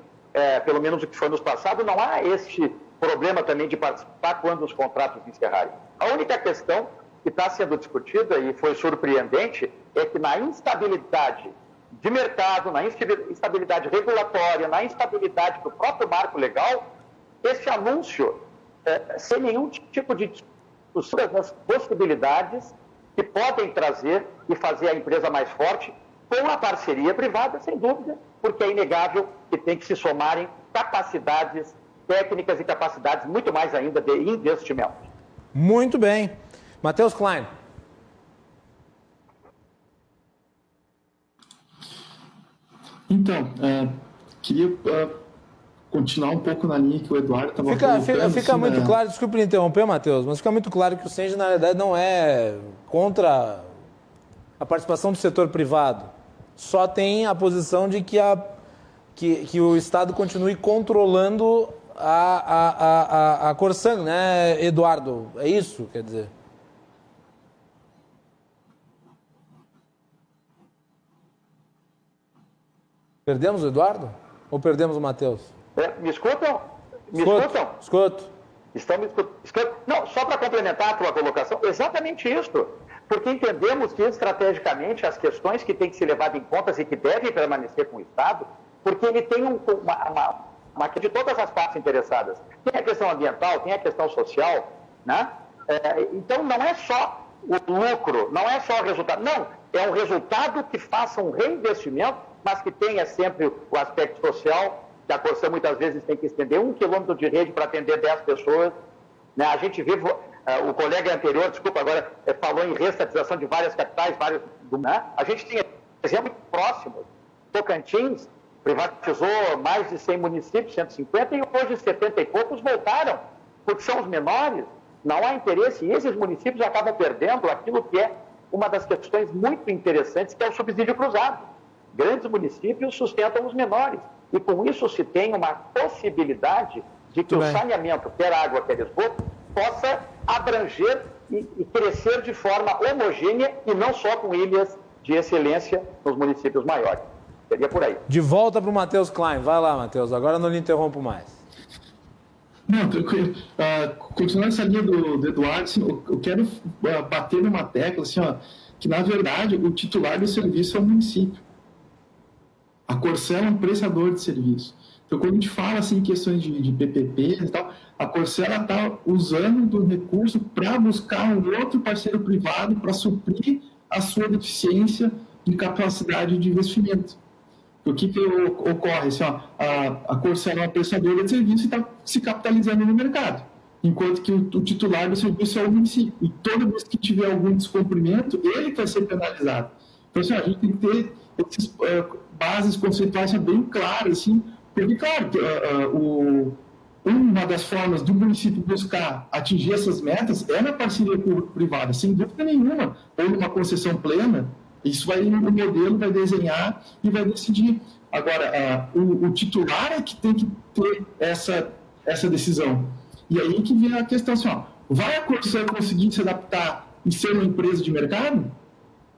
[SPEAKER 4] pelo menos o que foi nos passados, não há este problema também de participar quando os contratos encerrarem. A única questão que está sendo discutida, e foi surpreendente, é que na instabilidade de mercado, na instabilidade regulatória, na instabilidade do próprio marco legal, esse anúncio, sem nenhum tipo de discussão das possibilidades que podem trazer e fazer a empresa mais forte, com a parceria privada, sem dúvida, porque é inegável que tem que se somarem capacidades técnicas e capacidades muito mais ainda de investimento.
[SPEAKER 1] Muito bem. Matheus Klein.
[SPEAKER 2] Então, queria continuar um pouco na linha que o Eduardo estava colocando.
[SPEAKER 1] Fica muito claro, desculpe me interromper, Matheus, mas fica muito claro que o Senja, na verdade, não é contra a participação do setor privado. Só tem a posição de que o Estado continue controlando a Corsã, né, Eduardo? É isso, quer dizer? Perdemos o Eduardo? Ou perdemos o Matheus?
[SPEAKER 4] Me escutam?
[SPEAKER 1] Escuto.
[SPEAKER 4] Estão me escutando? Não, só para complementar a tua colocação, exatamente isso. Porque entendemos que, estrategicamente, as questões que têm que ser levadas em conta e que devem permanecer com o Estado, porque ele tem uma de todas as partes interessadas. Tem a questão ambiental, tem a questão social, né? Então, não é só o lucro, não é só o resultado. Não, é um resultado que faça um reinvestimento, mas que tenha sempre o aspecto social, que a Corsã muitas vezes tem que estender 1 quilômetro de rede para atender 10 pessoas. Né? A gente vive, o colega anterior, desculpa, agora falou em restatização de várias capitais, né? A gente tem exemplos próximos. Tocantins privatizou mais de 100 municípios, 150, e hoje 70 e poucos voltaram, porque são os menores, não há interesse, e esses municípios acabam perdendo aquilo que é uma das questões muito interessantes, que é o subsídio cruzado. Grandes municípios sustentam os menores, e com isso se tem uma possibilidade de que o saneamento, quer água, quer esgoto, possa abranger e crescer de forma homogênea e não só com ilhas de excelência nos municípios maiores. Seria por aí.
[SPEAKER 1] De volta para o Matheus Klein. Vai lá, Matheus. Agora não lhe interrompo mais.
[SPEAKER 2] Não, tranquilo. Continuando essa linha do Eduardo, assim, eu quero bater numa tecla, assim, que, na verdade, o titular do serviço é o município. A Corsã é um prestador de serviço. Então, quando a gente fala assim, em questões de PPP e tal, a Corsã está usando do recurso para buscar um outro parceiro privado para suprir a sua deficiência em capacidade de investimento. O que ocorre? Assim, a Corsã é uma prestadora de serviço e está se capitalizando no mercado, enquanto que o titular do serviço é o município. E toda vez que tiver algum descumprimento, ele vai ser penalizado. Então, assim, a gente tem que ter essas bases conceituais bem claras, assim, porque, claro, uma das formas do município buscar atingir essas metas é na parceria público-privada, sem dúvida nenhuma, ou numa concessão plena. Isso o modelo vai desenhar e vai decidir. Agora, o titular é que tem que ter essa decisão. E aí que vem a questão assim, vai a Corsã conseguir se adaptar e ser uma empresa de mercado?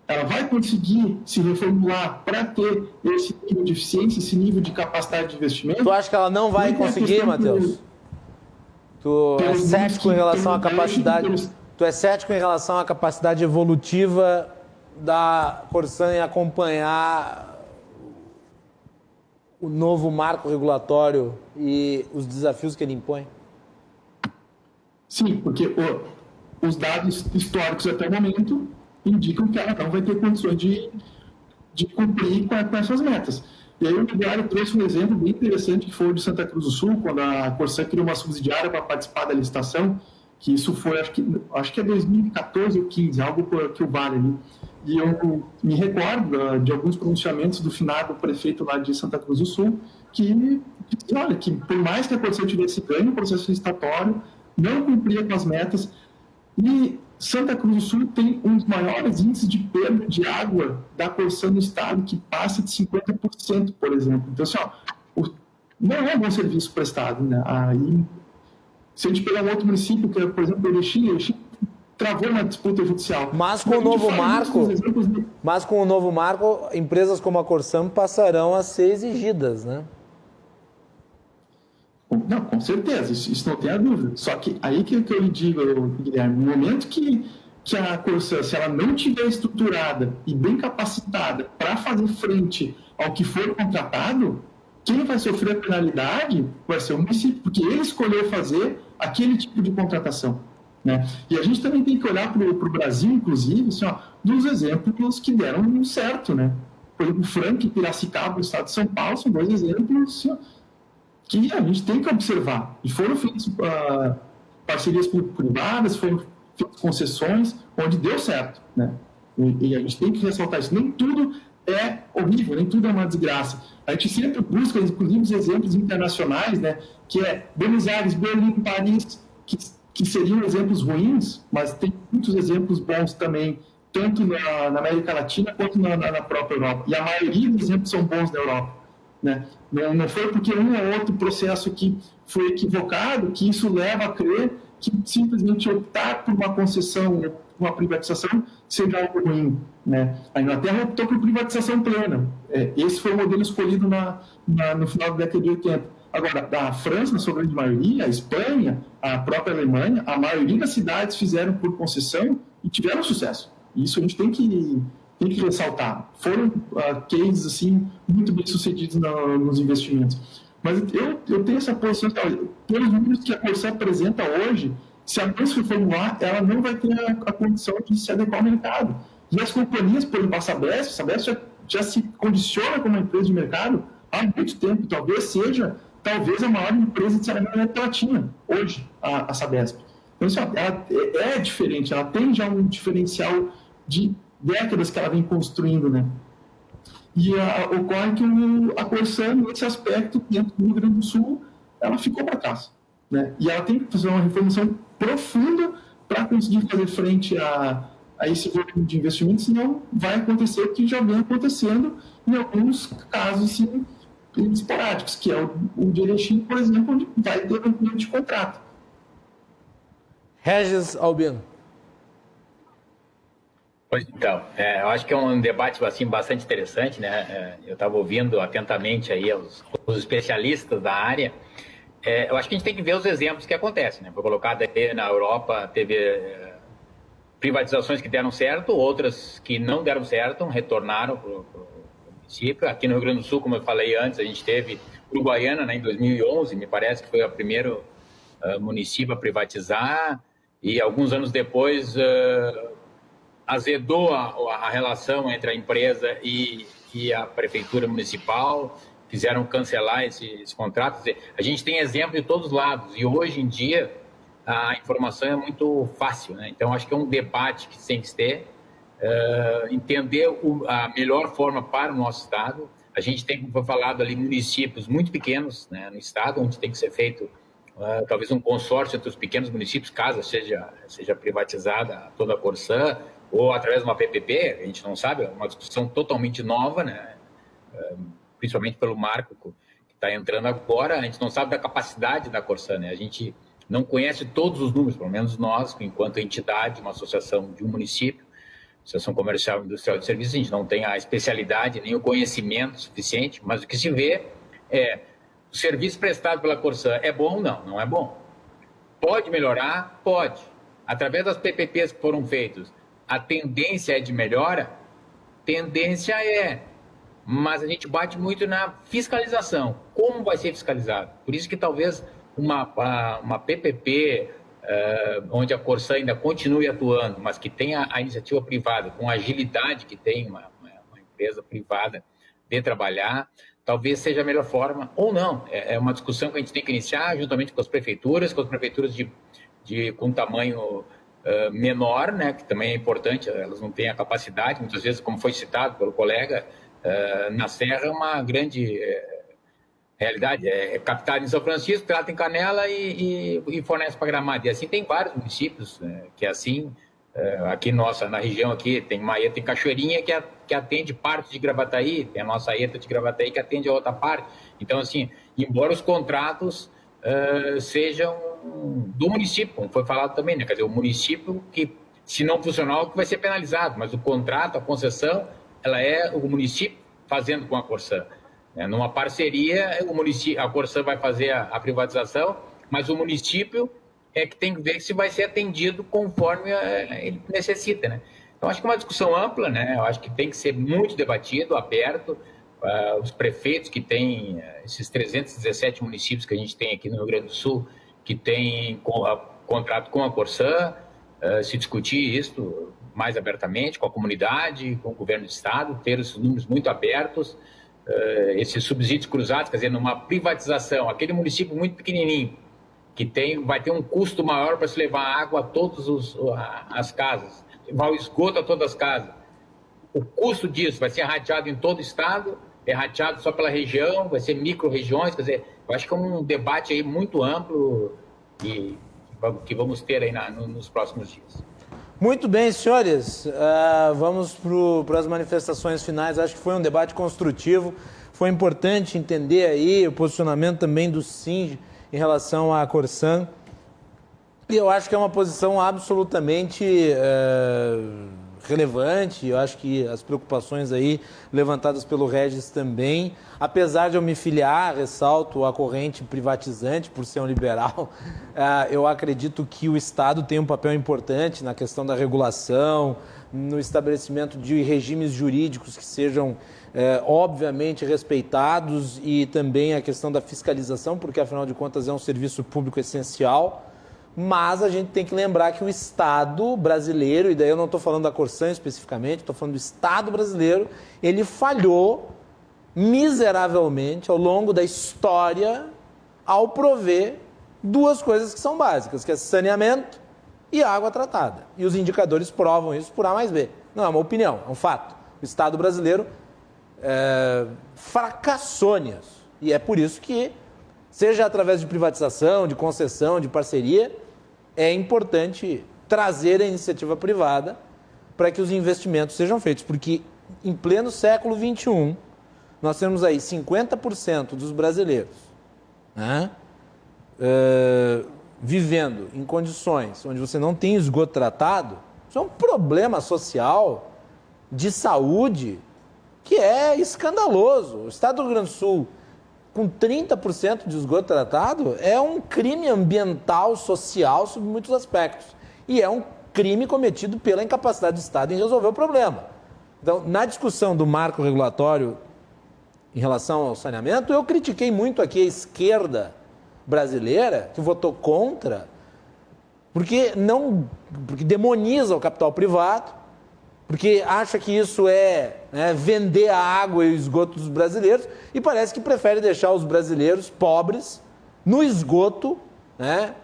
[SPEAKER 2] Ela vai conseguir se reformular para ter esse nível de eficiência, esse nível de capacidade de investimento?
[SPEAKER 1] Tu acha que ela não vai conseguir, Matheus? Tu é cético em relação à capacidade... Tu é cético em relação à capacidade evolutiva da Corsã em acompanhar o novo marco regulatório e os desafios que ele impõe?
[SPEAKER 2] Sim, porque os dados históricos até o momento indicam que ela não vai ter condições de cumprir com essas metas. E aí o Eduardo trouxe um exemplo bem interessante, que foi o de Santa Cruz do Sul, quando a Corsã criou uma subsidiária para participar da licitação, que isso foi, acho que é 2014 ou 15, algo que o vale ali. E eu me recordo de alguns pronunciamentos do finado prefeito lá de Santa Cruz do Sul, que por mais que a Corsã tivesse ganho o processo licitatório, não cumpria com as metas, E Santa Cruz do Sul tem um dos maiores índices de perda de água da Corsã no estado, que passa de 50%, por exemplo. Então, assim, não é um bom serviço prestado, né? Aí, se a gente pegar um outro município, que é, por exemplo, Erechim travou uma disputa judicial.
[SPEAKER 1] Mas com o novo marco, empresas como a Corsã passarão a ser exigidas, né?
[SPEAKER 2] Não, com certeza, isso não tem a dúvida. Só que aí que eu lhe digo, Guilherme, no momento que a Corsã, se ela não estiver estruturada e bem capacitada para fazer frente ao que for contratado, quem vai sofrer a penalidade vai ser o município, porque ele escolheu fazer aquele tipo de contratação, né? E a gente também tem que olhar para o Brasil, inclusive, assim, dos exemplos que deram certo, né? Por exemplo, Franca e Piracicaba, no estado de São Paulo, são dois exemplos que a gente tem que observar. E foram feitas parcerias público-privadas, foram feitas concessões, onde deu certo, né? E a gente tem que ressaltar isso. Nem tudo é horrível, nem tudo é uma desgraça. A gente sempre busca, inclusive, os exemplos internacionais, né? Que é Buenos Aires, Berlim, Paris, que seriam exemplos ruins, mas tem muitos exemplos bons também, tanto na América Latina quanto na própria Europa. E a maioria dos exemplos são bons na Europa, né? Não foi porque um ou outro processo que foi equivocado que isso leva a crer que simplesmente optar por uma concessão, uma privatização, seja algo ruim, né? A Inglaterra optou por privatização plena. Esse foi o modelo escolhido no final da década de 80. Agora, a França, na sua grande maioria, a Espanha, a própria Alemanha, a maioria das cidades fizeram por concessão e tiveram sucesso. Isso a gente tem que ressaltar. Foram cases assim, muito bem sucedidos nos investimentos. Mas eu tenho essa posição, pelos números que a Corsã apresenta hoje, se a não se reformular, ela não vai ter a condição de se adequar ao mercado. E as companhias, por exemplo, a Sabesp já se condiciona como uma empresa de mercado há muito tempo. Talvez a maior empresa de saneamento da América Latina, hoje, a Sabesp. Então, assim, ela é diferente, ela tem já um diferencial de décadas que ela vem construindo, né? E ocorre que a Corsã, nesse aspecto, dentro do Rio Grande do Sul, ela ficou para trás, né? E ela tem que fazer uma reformulação profunda para conseguir fazer frente a esse volume de investimentos, senão vai acontecer o que já vem acontecendo em alguns casos assim, esporádicos, que é o de Erechim, por exemplo, onde vai ter rompimento de contrato.
[SPEAKER 1] Regis Albino.
[SPEAKER 3] Então, eu acho que é um debate assim, bastante interessante, né? Eu estava ouvindo atentamente aí os especialistas da área. Eu acho que a gente tem que ver os exemplos que acontecem, né? Foi colocado aí na Europa, teve privatizações que deram certo, outras que não deram certo, retornaram para o município. Aqui no Rio Grande do Sul, como eu falei antes, a gente teve Uruguaiana, né, em 2011, me parece que foi o primeiro município a privatizar, e alguns anos depois azedou a relação entre a empresa e a prefeitura municipal, fizeram cancelar esses contratos. A gente tem exemplo de todos os lados, e hoje em dia a informação é muito fácil, né? Então acho que é um debate que tem que ter, entender a melhor forma para o nosso estado. A gente tem, como foi falado ali, municípios muito pequenos, né, no estado, onde tem que ser feito talvez um consórcio entre os pequenos municípios, caso seja privatizada toda a Corsã, ou através de uma PPP, a gente não sabe, é uma discussão totalmente nova, né? Principalmente pelo marco que está entrando agora, a gente não sabe da capacidade da Corsã, né? A gente não conhece todos os números, pelo menos nós, enquanto entidade, uma associação de um município, Associação Comercial e Industrial de Serviços, a gente não tem a especialidade nem o conhecimento suficiente, mas o que se vê é o serviço prestado pela Corsã é bom? Não é bom. Pode melhorar? Pode. Através das PPPs que foram feitas, a tendência é de melhora? Tendência é. Mas a gente bate muito na fiscalização. Como vai ser fiscalizado? Por isso que talvez uma PPP, onde a Corsã ainda continue atuando, mas que tenha a iniciativa privada, com a agilidade que tem uma empresa privada de trabalhar, talvez seja a melhor forma, ou não. É uma discussão que a gente tem que iniciar juntamente com as prefeituras com tamanho menor, né, que também é importante, elas não têm a capacidade, muitas vezes, como foi citado pelo colega, na Serra é uma grande realidade é captado em São Francisco, trata em Canela e fornece para Gramado. E assim tem vários municípios, né, que é assim. Aqui na região aqui tem uma ETA em Cachoeirinha que atende parte de Gravataí, tem a nossa ETA de Gravataí que atende a outra parte. Então, assim, embora os contratos sejam do município, como foi falado também, né? Quer dizer, o município que, se não funcionar, que vai ser penalizado, mas o contrato, a concessão, ela é o município fazendo com a Corsã. Numa parceria, a Corsã vai fazer a privatização, mas o município é que tem que ver se vai ser atendido conforme ele necessita, né? Então, acho que é uma discussão ampla, né? Eu acho que tem que ser muito debatido, aberto. Os prefeitos que têm esses 317 municípios que a gente tem aqui no Rio Grande do Sul, que têm contrato com a Corsã, se discutir isso mais abertamente com a comunidade, com o governo do estado, ter esses números muito abertos, esses subsídios cruzados, quer dizer, numa privatização, aquele município muito pequenininho, que vai ter um custo maior para se levar água a todas as casas, levar o esgoto a todas as casas. O custo disso vai ser rateado em todo o estado, é rateado só pela região, vai ser micro-regiões, quer dizer, eu acho que é um debate aí muito amplo e que vamos ter aí nos próximos dias.
[SPEAKER 1] Muito bem, senhores, vamos para as manifestações finais. Acho que foi um debate construtivo, foi importante entender aí o posicionamento também do SING em relação à Corsã, e eu acho que é uma posição absolutamente relevante. Eu acho que as preocupações aí levantadas pelo Regis também, apesar de eu me filiar, ressalto a corrente privatizante por ser um liberal, eu acredito que o Estado tem um papel importante na questão da regulação, no estabelecimento de regimes jurídicos que sejam obviamente respeitados, e também a questão da fiscalização, porque afinal de contas é um serviço público essencial. Mas a gente tem que lembrar que o Estado brasileiro, e daí eu não estou falando da Corsã especificamente, estou falando do Estado brasileiro, ele falhou miseravelmente ao longo da história ao prover duas coisas que são básicas, que é saneamento e água tratada. E os indicadores provam isso por A mais B. Não é uma opinião, é um fato. O Estado brasileiro fracassou nisso. E é por isso que, seja através de privatização, de concessão, de parceria, é importante trazer a iniciativa privada para que os investimentos sejam feitos. Porque em pleno século XXI, nós temos aí 50% dos brasileiros, né, vivendo em condições onde você não tem esgoto tratado. Isso é um problema social, de saúde, que é escandaloso. O Estado do Rio Grande do Sul, com 30% de esgoto tratado, é um crime ambiental, social, sob muitos aspectos. E é um crime cometido pela incapacidade do Estado em resolver o problema. Então, na discussão do marco regulatório em relação ao saneamento, eu critiquei muito aqui a esquerda brasileira, que votou contra, porque demoniza o capital privado, porque acha que isso é vender a água e o esgoto dos brasileiros, e parece que prefere deixar os brasileiros pobres no esgoto,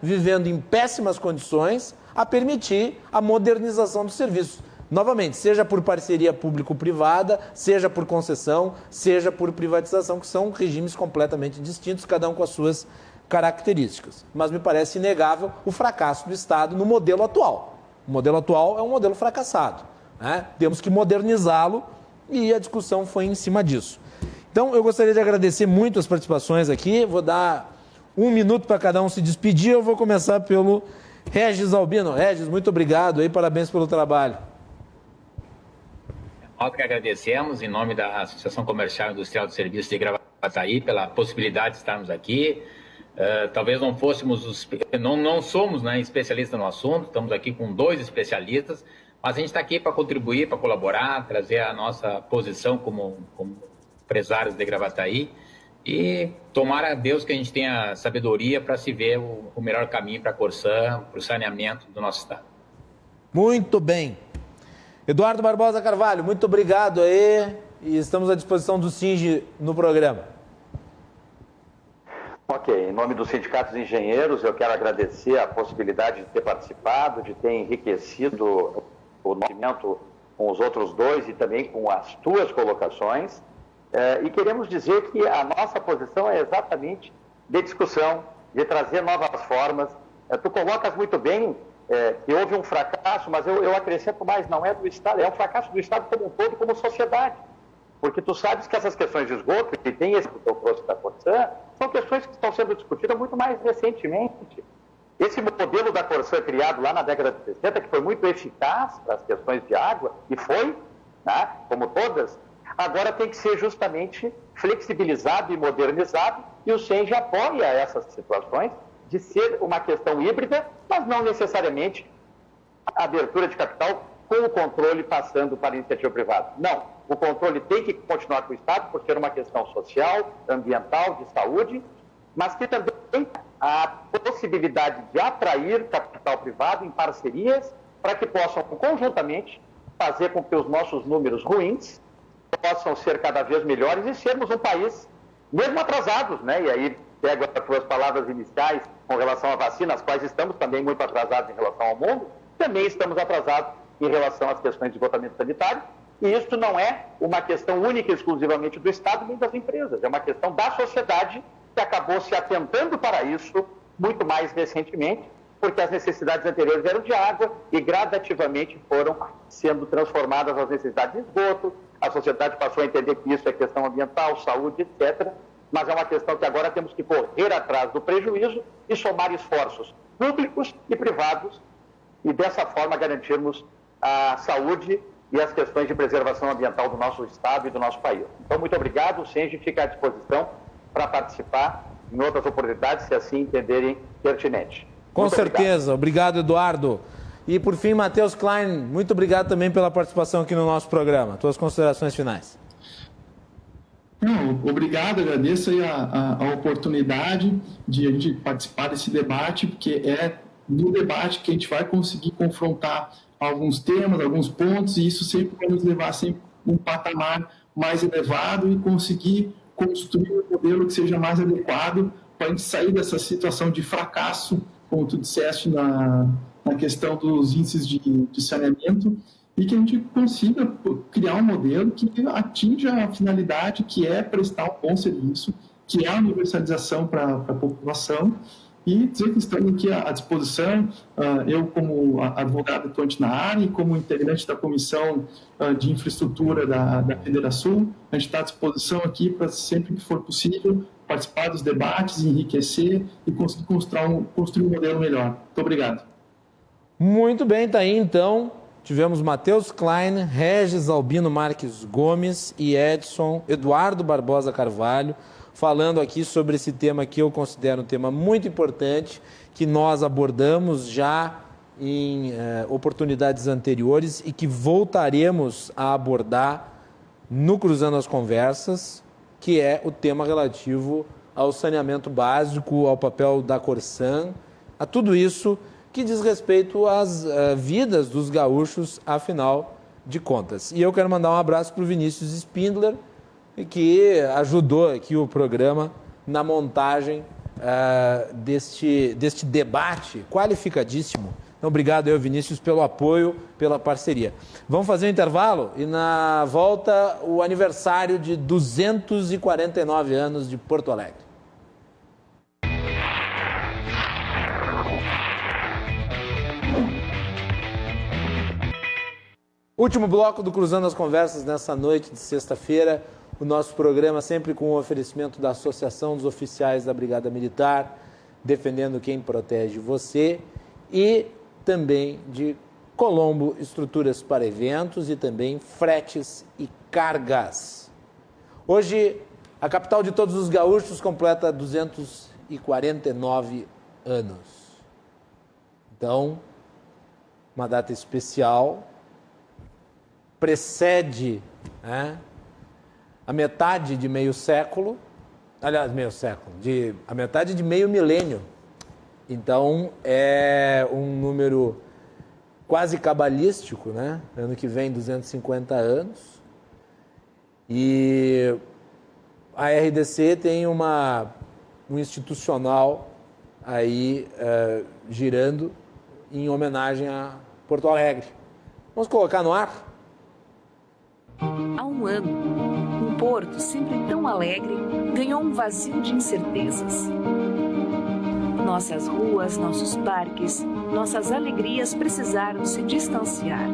[SPEAKER 1] vivendo em péssimas condições, a permitir a modernização dos serviços. Novamente, seja por parceria público-privada, seja por concessão, seja por privatização, que são regimes completamente distintos, cada um com as suas características. Mas me parece inegável o fracasso do Estado no modelo atual. O modelo atual é um modelo fracassado. Temos que modernizá-lo, e a discussão foi em cima disso. Então, eu gostaria de agradecer muito as participações aqui. Vou dar 1 minuto para cada um se despedir. Eu vou começar pelo Regis Albino. Regis, muito obrigado aí, parabéns pelo trabalho.
[SPEAKER 3] Nós que agradecemos, em nome da Associação Comercial e Industrial de Serviços de Gravataí, pela possibilidade de estarmos aqui. Talvez não fôssemos, não somos especialistas no assunto, estamos aqui com 2 especialistas, mas a gente está aqui para contribuir, para colaborar, trazer a nossa posição como empresários de Gravataí, e tomara a Deus que a gente tenha sabedoria para se ver o melhor caminho para a Corsã, para o saneamento do nosso estado.
[SPEAKER 1] Muito bem. Eduardo Barbosa Carvalho, muito obrigado aí, e estamos à disposição do SING no programa.
[SPEAKER 4] Ok, em nome dos sindicatos de engenheiros, eu quero agradecer a possibilidade de ter participado, de ter enriquecido o conhecimento com os outros 2 e também com as tuas colocações. E queremos dizer que a nossa posição é exatamente de discussão, de trazer novas formas. Tu colocas muito bem que houve um fracasso, mas eu acrescento mais, não é do Estado, é um fracasso do Estado como um todo, como sociedade. Porque tu sabes que essas questões de esgoto, que tem esse que eu trouxe da Corsã, são questões que estão sendo discutidas muito mais recentemente. Esse modelo da Corsã criado lá na década de 60, que foi muito eficaz para as questões de água, e foi, né, como todas, agora tem que ser justamente flexibilizado e modernizado, e o SENGE apoia essas situações de ser uma questão híbrida, mas não necessariamente a abertura de capital com o controle passando para a iniciativa privada. Não, o controle tem que continuar com o Estado por ser uma questão social, ambiental, de saúde, mas que também tem a possibilidade de atrair capital privado em parcerias para que possam conjuntamente fazer com que os nossos números ruins possam ser cada vez melhores e sermos um país, mesmo atrasados, né? E aí pego as suas palavras iniciais com relação à vacina, as quais estamos também muito atrasados em relação ao mundo, também estamos atrasados em relação às questões de esgotamento sanitário, e isso não é uma questão única e exclusivamente do Estado nem das empresas, é uma questão da sociedade que acabou se atentando para isso muito mais recentemente, porque as necessidades anteriores eram de água e gradativamente foram sendo transformadas as necessidades de esgoto, a sociedade passou a entender que isso é questão ambiental, saúde, etc., mas é uma questão que agora temos que correr atrás do prejuízo e somar esforços públicos e privados e dessa forma garantirmos a saúde e as questões de preservação ambiental do nosso Estado e do nosso país. Então, muito obrigado, o SENGE fica à disposição para participar em outras oportunidades, se assim entenderem pertinente.
[SPEAKER 1] Com certeza. Obrigado, Eduardo. E, por fim, Matheus Klein, muito obrigado também pela participação aqui no nosso programa. Tuas considerações finais.
[SPEAKER 2] Não, obrigado, agradeço aí a oportunidade de a gente participar desse debate, porque é no debate que a gente vai conseguir confrontar alguns temas, alguns pontos, e isso sempre vai nos levar sempre um patamar mais elevado e conseguir construir um modelo que seja mais adequado para a gente sair dessa situação de fracasso, como tu disseste, na questão dos índices de saneamento, e que a gente consiga criar um modelo que atinja a finalidade que é prestar um bom serviço, que é a universalização para a população, e dizer que estamos aqui à disposição, eu como advogado atuante na área e como integrante da Comissão de Infraestrutura da Federação, a gente está à disposição aqui para sempre que for possível participar dos debates, enriquecer e conseguir construir um modelo melhor. Muito obrigado.
[SPEAKER 1] Muito bem, tá aí então. Tivemos Matheus Klein, Regis Albino Marques Gomes e Eduardo Barbosa Carvalho, falando aqui sobre esse tema que eu considero um tema muito importante, que nós abordamos já em oportunidades anteriores e que voltaremos a abordar no Cruzando as Conversas, que é o tema relativo ao saneamento básico, ao papel da Corsã, a tudo isso que diz respeito às vidas dos gaúchos, afinal de contas. E eu quero mandar um abraço para o Vinícius Spindler, que ajudou aqui o programa na montagem deste debate qualificadíssimo. Então, obrigado, Vinícius, pelo apoio, pela parceria. Vamos fazer um intervalo e, na volta, o aniversário de 249 anos de Porto Alegre. Último bloco do Cruzando as Conversas nessa noite de sexta-feira. O nosso programa sempre com o oferecimento da Associação dos Oficiais da Brigada Militar, defendendo quem protege você, e também de Colombo Estruturas para Eventos e também fretes e cargas. Hoje, a capital de todos os gaúchos completa 249 anos. Então, uma data especial, precede a metade de meio século, aliás, a metade de meio milênio. Então, é um número quase cabalístico, né? Ano que vem, 250 anos. E a RDC tem um institucional aí girando em homenagem a Porto Alegre. Vamos colocar no ar?
[SPEAKER 5] Há um ano, um porto, sempre tão alegre, ganhou um vazio de incertezas. Nossas ruas, nossos parques, nossas alegrias precisaram se distanciar.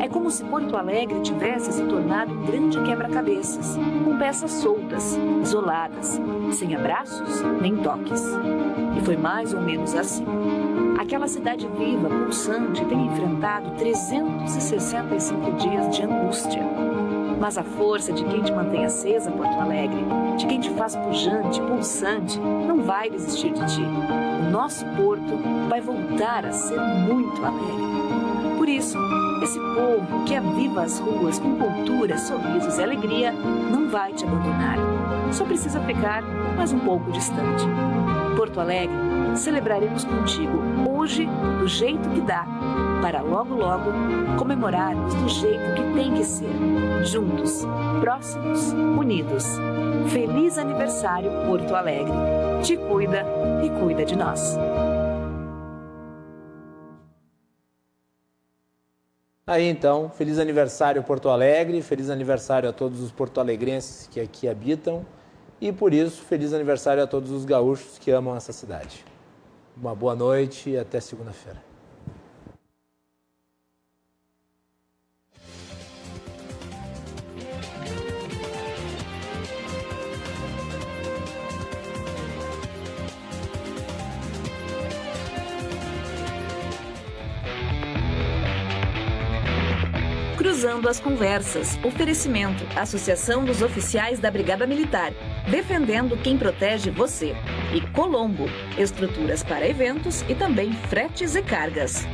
[SPEAKER 5] É como se Porto Alegre tivesse se tornado um grande quebra-cabeças, com peças soltas, isoladas, sem abraços nem toques. E foi mais ou menos assim. Aquela cidade viva, pulsante, tem enfrentado 365 dias de angústia. Mas a força de quem te mantém acesa, Porto Alegre, de quem te faz pujante, pulsante, não vai desistir de ti. O nosso porto vai voltar a ser muito alegre. Por isso, esse povo que aviva as ruas com cultura, sorrisos e alegria não vai te abandonar. Só precisa ficar mais um pouco distante. Porto Alegre, celebraremos contigo hoje do jeito que dá, para logo, logo comemorarmos do jeito que tem que ser. Juntos, próximos, unidos. Feliz aniversário, Porto Alegre. Te cuida e cuida de nós.
[SPEAKER 1] Aí então, feliz aniversário Porto Alegre, feliz aniversário a todos os porto-alegrenses que aqui habitam e, por isso, feliz aniversário a todos os gaúchos que amam essa cidade. Uma boa noite e até segunda-feira.
[SPEAKER 5] Cruzando as Conversas. Oferecimento. Associação dos Oficiais da Brigada Militar. Defendendo quem protege você. E Colombo. Estruturas para eventos e também fretes e cargas.